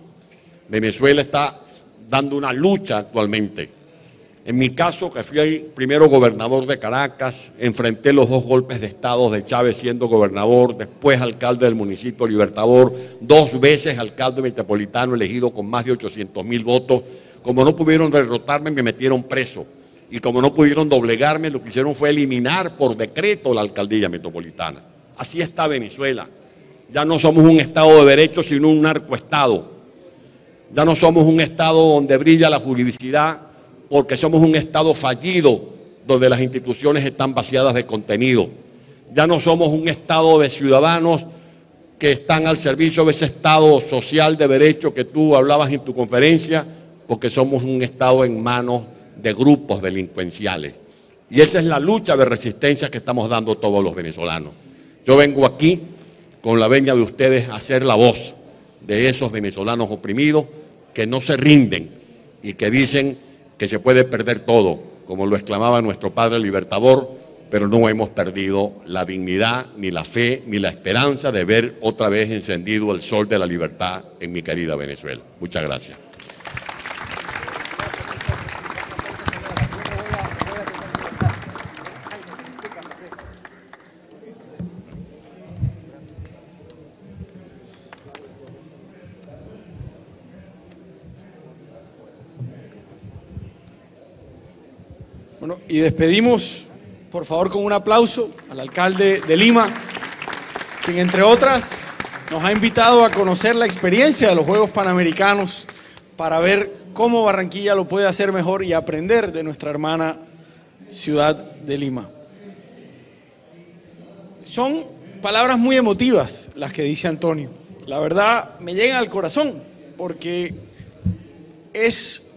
Venezuela está dando una lucha actualmente. En mi caso, que fui primero gobernador de Caracas, enfrenté los 2 golpes de Estado de Chávez siendo gobernador, después alcalde del municipio Libertador, 2 veces alcalde metropolitano elegido con más de 800.000 votos. Como no pudieron derrotarme, me metieron preso. Y como no pudieron doblegarme, lo que hicieron fue eliminar por decreto la alcaldía metropolitana. Así está Venezuela. Ya no somos un Estado de derecho, sino un narcoestado. Ya no somos un Estado donde brilla la juridicidad, porque somos un Estado fallido, donde las instituciones están vaciadas de contenido. Ya no somos un Estado de ciudadanos que están al servicio de ese Estado social de derecho que tú hablabas en tu conferencia, porque somos un Estado en manos de grupos delincuenciales. Y esa es la lucha de resistencia que estamos dando todos los venezolanos. Yo vengo aquí con la venia de ustedes a ser la voz de esos venezolanos oprimidos que no se rinden y que dicen que se puede perder todo, como lo exclamaba nuestro padre libertador, pero no hemos perdido la dignidad, ni la fe, ni la esperanza de ver otra vez encendido el sol de la libertad en mi querida Venezuela. Muchas gracias. Bueno, y despedimos, por favor, con un aplauso al alcalde de Lima, quien, entre otras, nos ha invitado a conocer la experiencia de los Juegos Panamericanos para ver cómo Barranquilla lo puede hacer mejor y aprender de nuestra hermana ciudad de Lima. Son palabras muy emotivas las que dice Antonio. La verdad, me llegan al corazón, porque es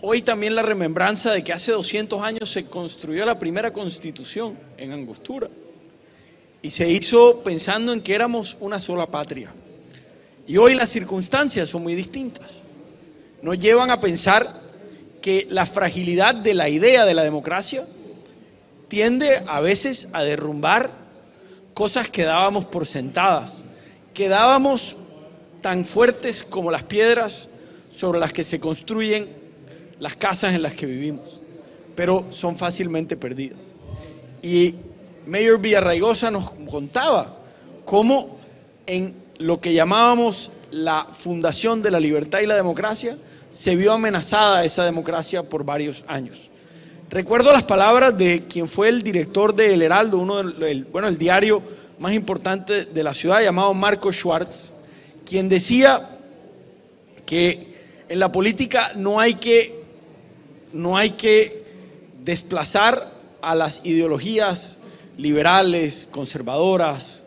hoy también la remembranza de que hace 200 años se construyó la primera constitución en Angostura y se hizo pensando en que éramos una sola patria. Y hoy las circunstancias son muy distintas. Nos llevan a pensar que la fragilidad de la idea de la democracia tiende a veces a derrumbar cosas que dábamos por sentadas, que dábamos tan fuertes como las piedras sobre las que se construyen las casas en las que vivimos, pero son fácilmente perdidas. Y Mayor Villarraigosa nos contaba cómo en lo que llamábamos la fundación de la libertad y la democracia se vio amenazada esa democracia por varios años. Recuerdo las palabras de quien fue el director de El Heraldo, el diario más importante de la ciudad, llamado Marco Schwartz, quien decía que en la política no hay que desplazar a las ideologías liberales, conservadoras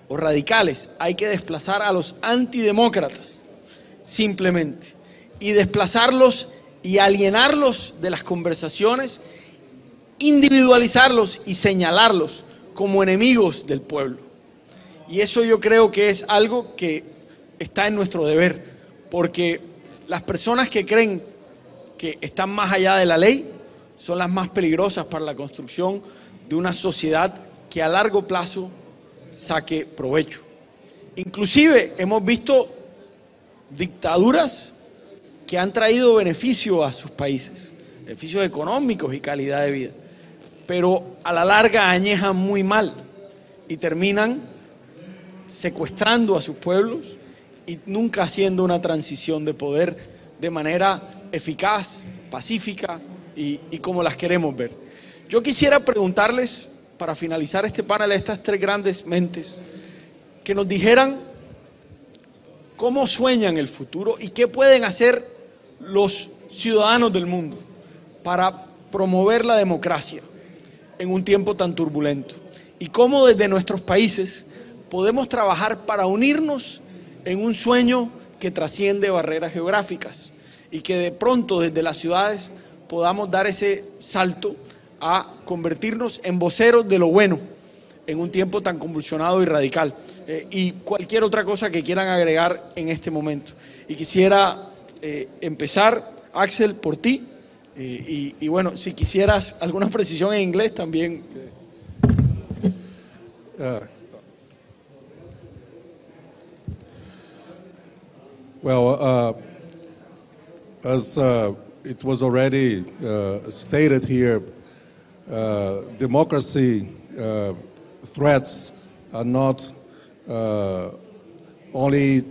o radicales, hay que desplazar a los antidemócratas, simplemente, y desplazarlos y alienarlos de las conversaciones, individualizarlos y señalarlos como enemigos del pueblo. Y eso yo creo que es algo que está en nuestro deber, porque las personas que creen que están más allá de la ley son las más peligrosas para la construcción de una sociedad que a largo plazo saque provecho. Inclusive hemos visto dictaduras que han traído beneficio a sus países, beneficios económicos y calidad de vida, pero a la larga añejan muy mal y terminan secuestrando a sus pueblos y nunca haciendo una transición de poder de manera eficaz, pacífica y como las queremos ver. Yo quisiera preguntarles, para finalizar este panel, a estas 3 grandes mentes, que nos dijeran cómo sueñan el futuro y qué pueden hacer los ciudadanos del mundo para promover la democracia en un tiempo tan turbulento y cómo desde nuestros países podemos trabajar para unirnos en un sueño que trasciende barreras geográficas y que de pronto desde las ciudades podamos dar ese salto a convertirnos en voceros de lo bueno en un tiempo tan convulsionado y radical. Y cualquier otra cosa que quieran agregar en este momento. Y quisiera empezar, Axel, por ti. Y bueno, si quisieras alguna precisión en inglés también. Well, as it was already stated here, democracy threats are not only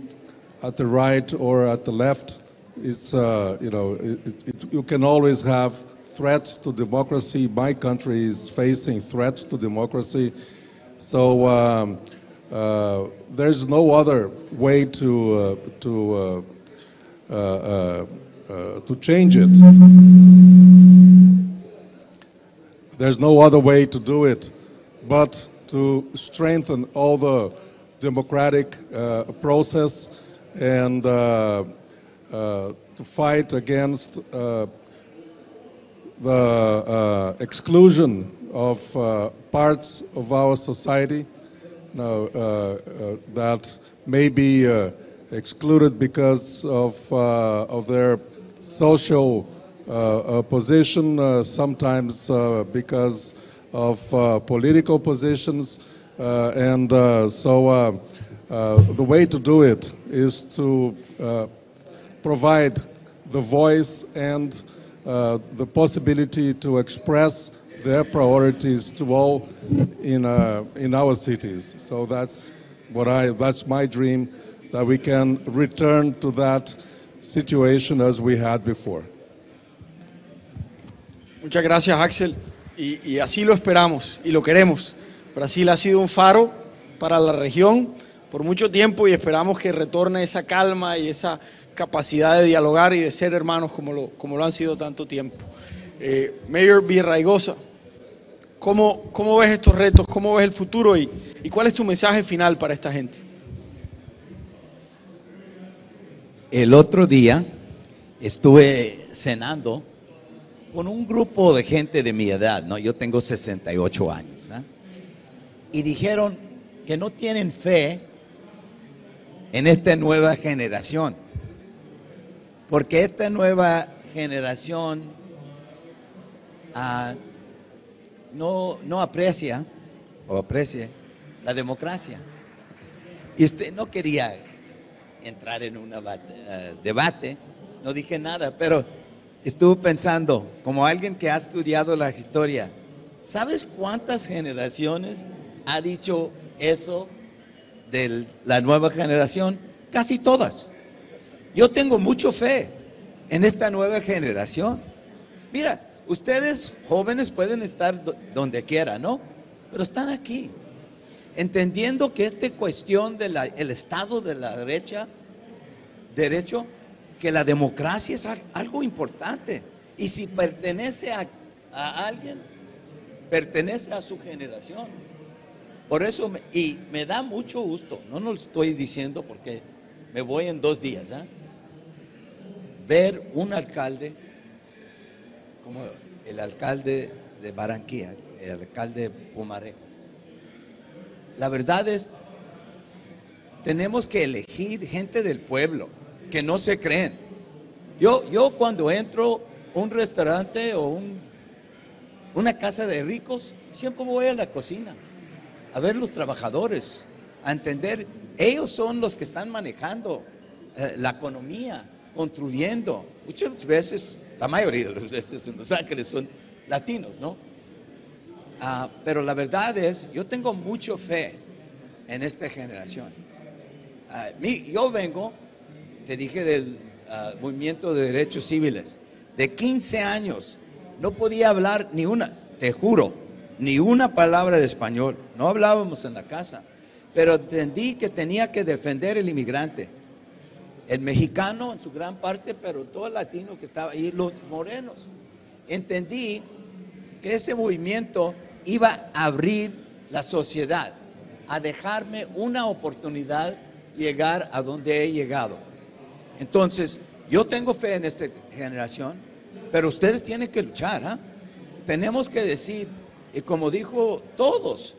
at the right or at the left. It's, you can always have threats to democracy. My country is facing threats to democracy. So there's no other way to change it. There's no other way to do it but to strengthen all the democratic process and to fight against the exclusion of parts of our society that may be excluded because of their social position, sometimes because of political positions, and so the way to do it is to provide the voice and the possibility to express their priorities to all in our cities. So that's my dream, that we can return to that situation as we had before. Muchas gracias, Axel. Y así lo esperamos y lo queremos. Brasil ha sido un faro para la región por mucho tiempo y esperamos que retorne esa calma y esa capacidad de dialogar y de ser hermanos como lo han sido tanto tiempo. Mayor Virraigosa, ¿cómo ves estos retos? ¿Cómo ves el futuro? ¿Y cuál es tu mensaje final para esta gente? El otro día estuve cenando con un grupo de gente de mi edad, ¿no? Yo tengo 68 años, ¿no? Y dijeron que no tienen fe en esta nueva generación, porque esta nueva generación no aprecia la democracia. Y no quería entrar en un debate, no dije nada, pero estuve pensando, como alguien que ha estudiado la historia, ¿sabes cuántas generaciones ha dicho eso de la nueva generación? Casi todas. Yo tengo mucha fe en esta nueva generación. Mira, ustedes jóvenes pueden estar donde quieran, ¿no? Pero están aquí, entendiendo que esta cuestión del Estado de la derecho, que la democracia es algo importante. Y si pertenece a alguien, pertenece a su generación. Por eso, me da mucho gusto, no lo estoy diciendo porque me voy en 2 días, ver un alcalde como el alcalde de Barranquilla, el alcalde Pumarejo. La verdad es, tenemos que elegir gente del pueblo que no se creen. Yo cuando entro a un restaurante o una casa de ricos, siempre voy a la cocina a ver los trabajadores, a entender, ellos son los que están manejando la economía, construyendo. Muchas veces, la mayoría de las veces en Los Ángeles son latinos, ¿no? Pero la verdad es, yo tengo mucha fe en esta generación. Yo vengo, te dije, del movimiento de derechos civiles. De 15 años, no podía hablar te juro, ni una palabra de español. No hablábamos en la casa, pero entendí que tenía que defender el inmigrante, el mexicano en su gran parte, pero todo el latino que estaba ahí, los morenos. entendí que ese movimiento iba a abrir la sociedad, a dejarme una oportunidad llegar a donde he llegado. Entonces, yo tengo fe en esta generación, pero ustedes tienen que luchar, ¿eh? Tenemos que decir, y como dijo todos,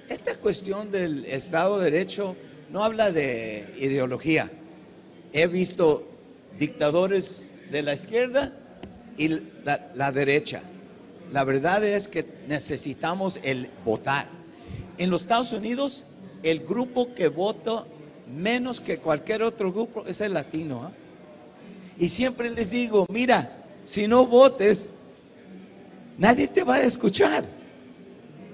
esta cuestión del Estado de Derecho no habla de ideología. He visto dictadores de la izquierda y la derecha. La verdad es que necesitamos el votar. En los Estados Unidos, el grupo que vota menos que cualquier otro grupo es el latino, ¿eh? Y siempre les digo, mira, si no votes, nadie te va a escuchar.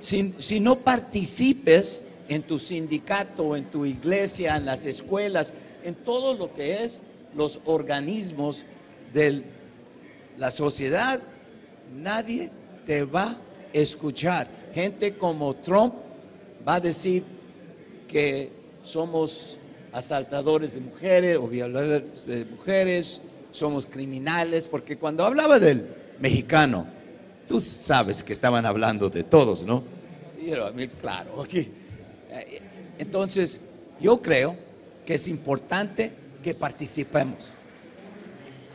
Si no participes en tu sindicato, en tu iglesia, en las escuelas, en todo lo que es los organismos de la sociedad, nadie te va a escuchar. Gente como Trump va a decir que somos asaltadores de mujeres o violadores de mujeres, somos criminales, porque cuando hablaba del mexicano, tú sabes que estaban hablando de todos, ¿no? Y a mí, claro, aquí. Entonces, yo creo que es importante que participemos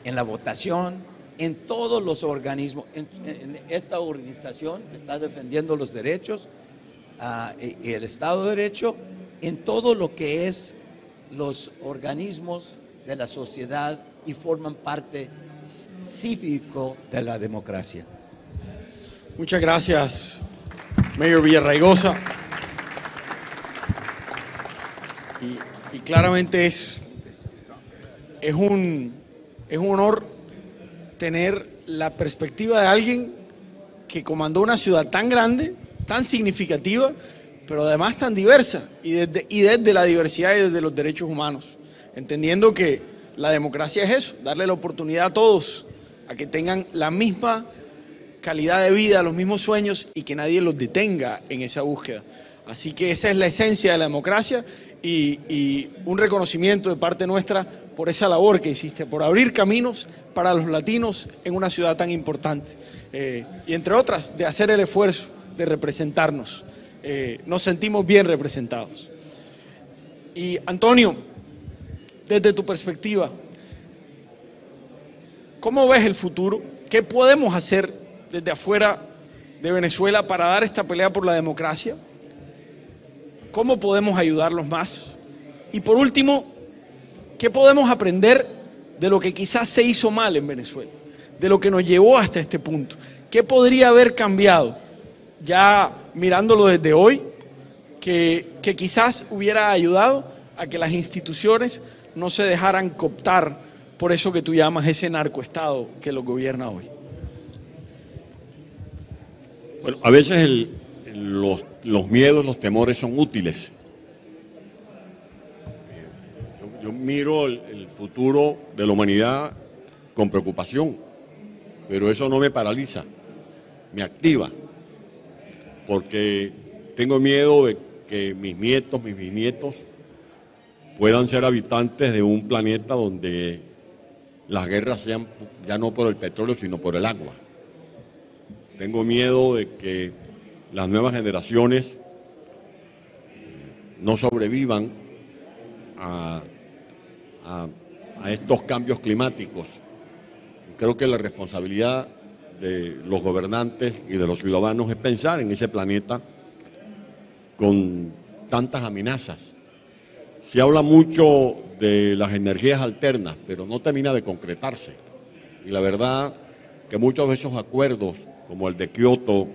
en la votación, en todos los organismos, en esta organización que está defendiendo los derechos y el Estado de Derecho, en todo lo que es los organismos de la sociedad y forman parte cívico de la democracia. Muchas gracias, Mayor Villarraigosa. Y claramente es un honor tener la perspectiva de alguien que comandó una ciudad tan grande, tan significativa, pero además tan diversa, y desde la diversidad y desde los derechos humanos, entendiendo que la democracia es eso, darle la oportunidad a todos a que tengan la misma calidad de vida, los mismos sueños y que nadie los detenga en esa búsqueda. Así que esa es la esencia de la democracia y un reconocimiento de parte nuestra por esa labor que hiciste, por abrir caminos para los latinos en una ciudad tan importante y entre otras de hacer el esfuerzo de representarnos. Nos sentimos bien representados. Y Antonio, desde tu perspectiva, ¿cómo ves el futuro? ¿Qué podemos hacer desde afuera de Venezuela para dar esta pelea por la democracia? ¿Cómo podemos ayudarlos más? Y por último, ¿qué podemos aprender de lo que quizás se hizo mal en Venezuela? De lo que nos llevó hasta este punto. ¿Qué podría haber cambiado? Ya mirándolo desde hoy, que quizás hubiera ayudado a que las instituciones no se dejaran cooptar por eso que tú llamas ese narcoestado que lo gobierna hoy. Bueno, a veces los miedos, los temores son útiles. Yo miro el futuro de la humanidad con preocupación, pero eso no me paraliza, me activa, porque tengo miedo de que mis nietos, mis bisnietos puedan ser habitantes de un planeta donde las guerras sean ya no por el petróleo, sino por el agua. Tengo miedo de que las nuevas generaciones no sobrevivan a estos cambios climáticos. Creo que la responsabilidad de los gobernantes y de los ciudadanos es pensar en ese planeta con tantas amenazas. Se habla mucho de las energías alternas, pero no termina de concretarse. Y la verdad que muchos de esos acuerdos, como el de Kioto,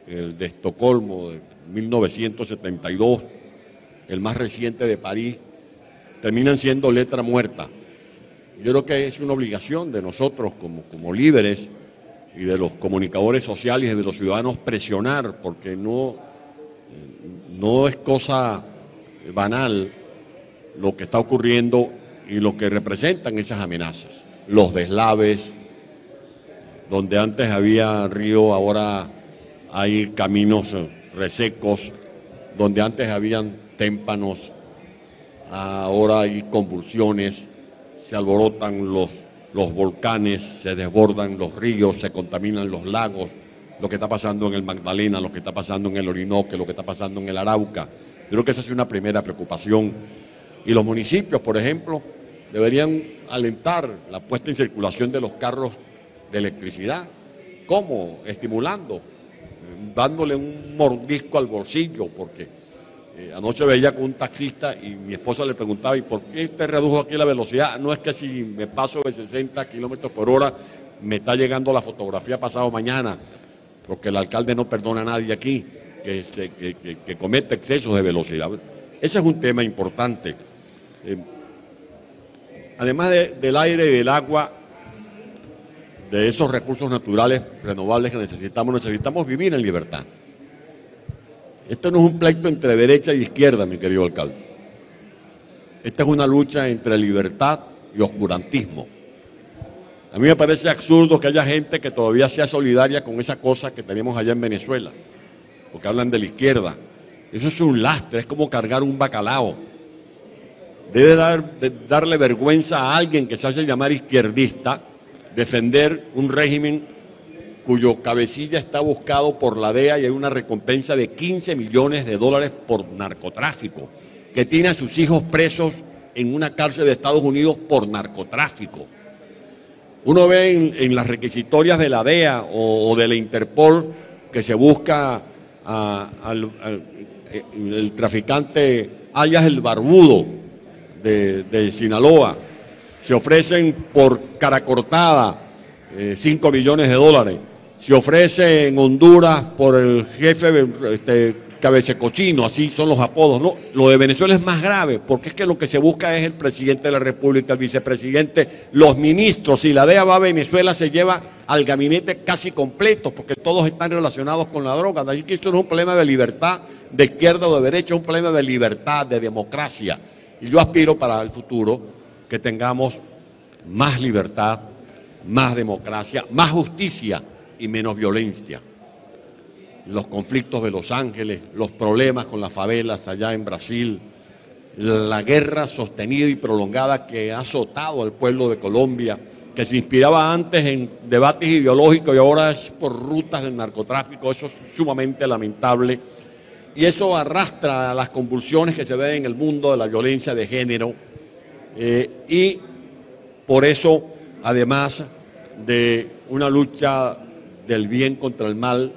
el de Estocolmo de 1972, el más reciente de París, terminan siendo letra muerta. Yo creo que es una obligación de nosotros como líderes y de los comunicadores sociales y de los ciudadanos presionar, porque no es cosa banal lo que está ocurriendo y lo que representan esas amenazas. Los deslaves, donde antes había río, ahora hay caminos resecos, donde antes habían témpanos, ahora hay convulsiones, se alborotan los volcanes, se desbordan los ríos, se contaminan los lagos, lo que está pasando en el Magdalena, lo que está pasando en el Orinoco, lo que está pasando en el Arauca. Yo creo que esa es una primera preocupación. Y los municipios, por ejemplo, deberían alentar la puesta en circulación de los carros de electricidad. ¿Cómo? Estimulando, dándole un mordisco al bolsillo, porque anoche veía con un taxista y mi esposa le preguntaba, ¿y por qué usted redujo aquí la velocidad? No es que si me paso de 60 kilómetros por hora me está llegando la fotografía pasado mañana, porque el alcalde no perdona a nadie aquí que comete excesos de velocidad. Ese es un tema importante. Además del aire y del agua, de esos recursos naturales renovables que necesitamos vivir en libertad. Esto no es un pleito entre derecha y izquierda, mi querido alcalde. Esta es una lucha entre libertad y oscurantismo. A mí me parece absurdo que haya gente que todavía sea solidaria con esa cosa que tenemos allá en Venezuela, porque hablan de la izquierda. Eso es un lastre, es como cargar un bacalao. Debe darle vergüenza a alguien que se hace llamar izquierdista defender un régimen cuyo cabecilla está buscado por la DEA y hay una recompensa de 15 millones de dólares por narcotráfico, que tiene a sus hijos presos en una cárcel de Estados Unidos por narcotráfico. Uno ve en las requisitorias de la DEA o de la Interpol que se busca el traficante alias el Barbudo de Sinaloa. Se ofrecen por cara cortada 5 millones de dólares. Se ofrece en Honduras por el jefe Cabececochino, así son los apodos, ¿no? Lo de Venezuela es más grave, porque es que lo que se busca es el presidente de la República, el vicepresidente, los ministros. Si la DEA va a Venezuela, se lleva al gabinete casi completo, porque todos están relacionados con la droga. Así que esto no es un problema de libertad de izquierda o de derecha, es un problema de libertad, de democracia. Y yo aspiro para el futuro que tengamos más libertad, más democracia, más justicia y menos violencia. Los conflictos de Los Ángeles, los problemas con las favelas allá en Brasil, la guerra sostenida y prolongada que ha azotado al pueblo de Colombia, que se inspiraba antes en debates ideológicos y ahora es por rutas del narcotráfico. Eso es sumamente lamentable. Y eso arrastra a las convulsiones que se ven en el mundo de la violencia de género. Y por eso, además de una lucha del bien contra el mal,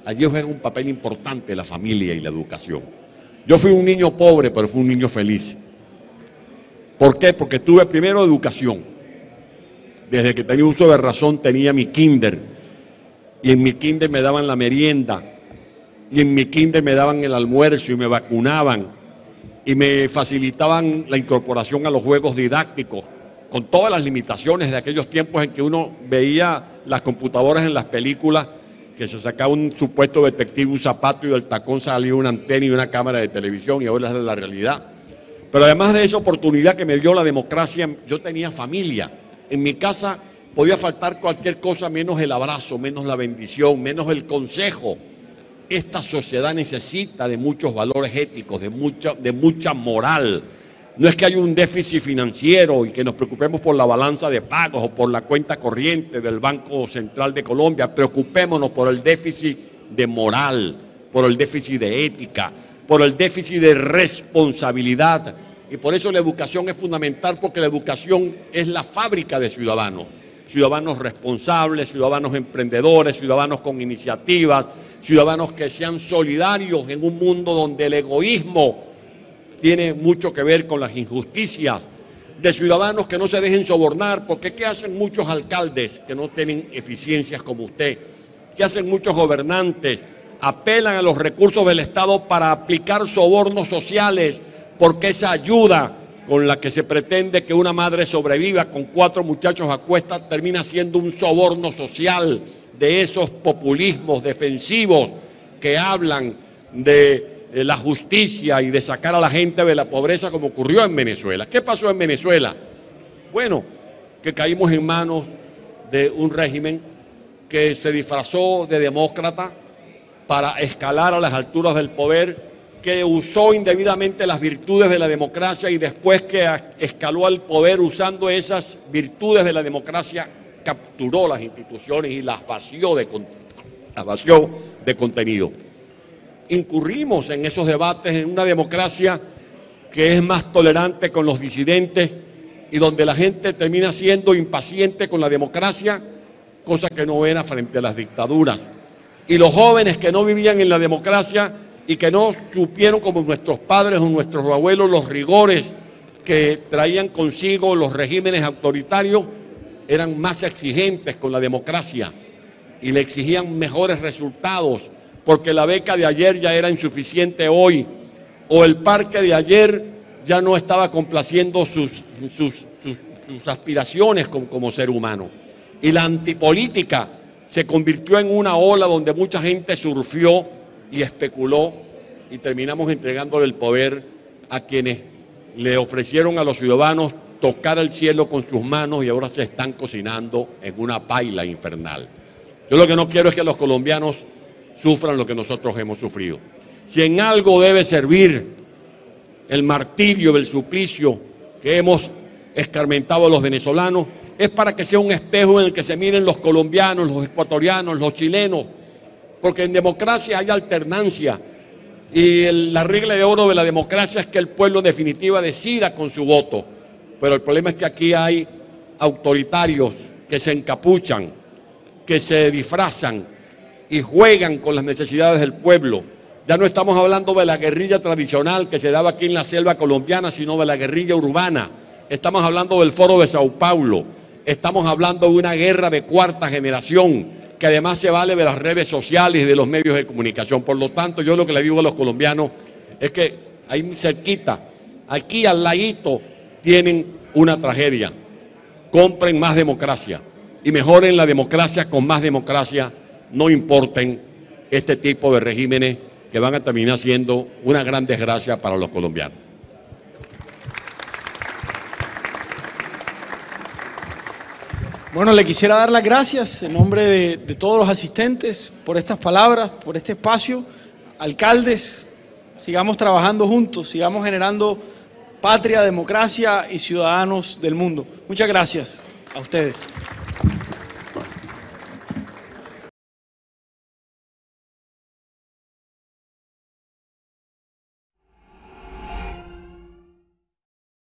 allí juega un papel importante la familia y la educación. Yo fui un niño pobre, pero fui un niño feliz. ¿Por qué? Porque tuve primero educación. Desde que tenía uso de razón tenía mi kinder. Y en mi kinder me daban la merienda. Y en mi kinder me daban el almuerzo y me vacunaban. Y me facilitaban la incorporación a los juegos didácticos, con todas las limitaciones de aquellos tiempos en que uno veía las computadoras en las películas, que se sacaba un supuesto detective, un zapato y del tacón salía una antena y una cámara de televisión, y ahora es la realidad. Pero además de esa oportunidad que me dio la democracia, yo tenía familia. En mi casa podía faltar cualquier cosa menos el abrazo, menos la bendición, menos el consejo. Esta sociedad necesita de muchos valores éticos, de mucha moral. No es que haya un déficit financiero y que nos preocupemos por la balanza de pagos o por la cuenta corriente del Banco Central de Colombia. Preocupémonos por el déficit de moral, por el déficit de ética, por el déficit de responsabilidad. Y por eso la educación es fundamental, porque la educación es la fábrica de ciudadanos. Ciudadanos responsables, ciudadanos emprendedores, ciudadanos con iniciativas, ciudadanos que sean solidarios en un mundo donde el egoísmo tiene mucho que ver con las injusticias, de ciudadanos que no se dejen sobornar, porque ¿qué hacen muchos alcaldes que no tienen eficiencias como usted? ¿Qué hacen muchos gobernantes? Apelan a los recursos del Estado para aplicar sobornos sociales, porque esa ayuda con la que se pretende que una madre sobreviva con 4 muchachos a cuestas termina siendo un soborno social de esos populismos defensivos que hablan de la justicia y de sacar a la gente de la pobreza, como ocurrió en Venezuela. ¿Qué pasó en Venezuela? Bueno, que caímos en manos de un régimen que se disfrazó de demócrata para escalar a las alturas del poder que usó indebidamente las virtudes de la democracia y después que escaló al poder usando esas virtudes de la democracia, capturó las instituciones y las vació de contenido. Incurrimos en esos debates en una democracia que es más tolerante con los disidentes y donde la gente termina siendo impaciente con la democracia, cosa que no era frente a las dictaduras. Y los jóvenes que no vivían en la democracia y que no supieron, como nuestros padres o nuestros abuelos, los rigores que traían consigo los regímenes autoritarios, eran más exigentes con la democracia y le exigían mejores resultados, porque la beca de ayer ya era insuficiente hoy, o el parque de ayer ya no estaba complaciendo sus aspiraciones como ser humano. Y la antipolítica se convirtió en una ola donde mucha gente surfió y especuló y terminamos entregándole el poder a quienes le ofrecieron a los ciudadanos tocar el cielo con sus manos y ahora se están cocinando en una paila infernal. Yo lo que no quiero es que los colombianos sufran lo que nosotros hemos sufrido. Si en algo debe servir el martirio del suplicio que hemos escarmentado a los venezolanos, es para que sea un espejo en el que se miren los colombianos, los ecuatorianos, los chilenos, porque en democracia hay alternancia y la regla de oro de la democracia es que el pueblo en definitiva decida con su voto, pero el problema es que aquí hay autoritarios que se encapuchan, que se disfrazan y juegan con las necesidades del pueblo. Ya no estamos hablando de la guerrilla tradicional que se daba aquí en la selva colombiana, sino de la guerrilla urbana. Estamos hablando del Foro de Sao Paulo. Estamos hablando de una guerra de cuarta generación que además se vale de las redes sociales y de los medios de comunicación. Por lo tanto, yo lo que le digo a los colombianos es que ahí cerquita, aquí al ladito, tienen una tragedia. Compren más democracia y mejoren la democracia con más democracia. No importen este tipo de regímenes que van a terminar siendo una gran desgracia para los colombianos. Bueno, le quisiera dar las gracias en nombre de todos los asistentes por estas palabras, por este espacio. Alcaldes, sigamos trabajando juntos, sigamos generando patria, democracia y ciudadanos del mundo. Muchas gracias a ustedes.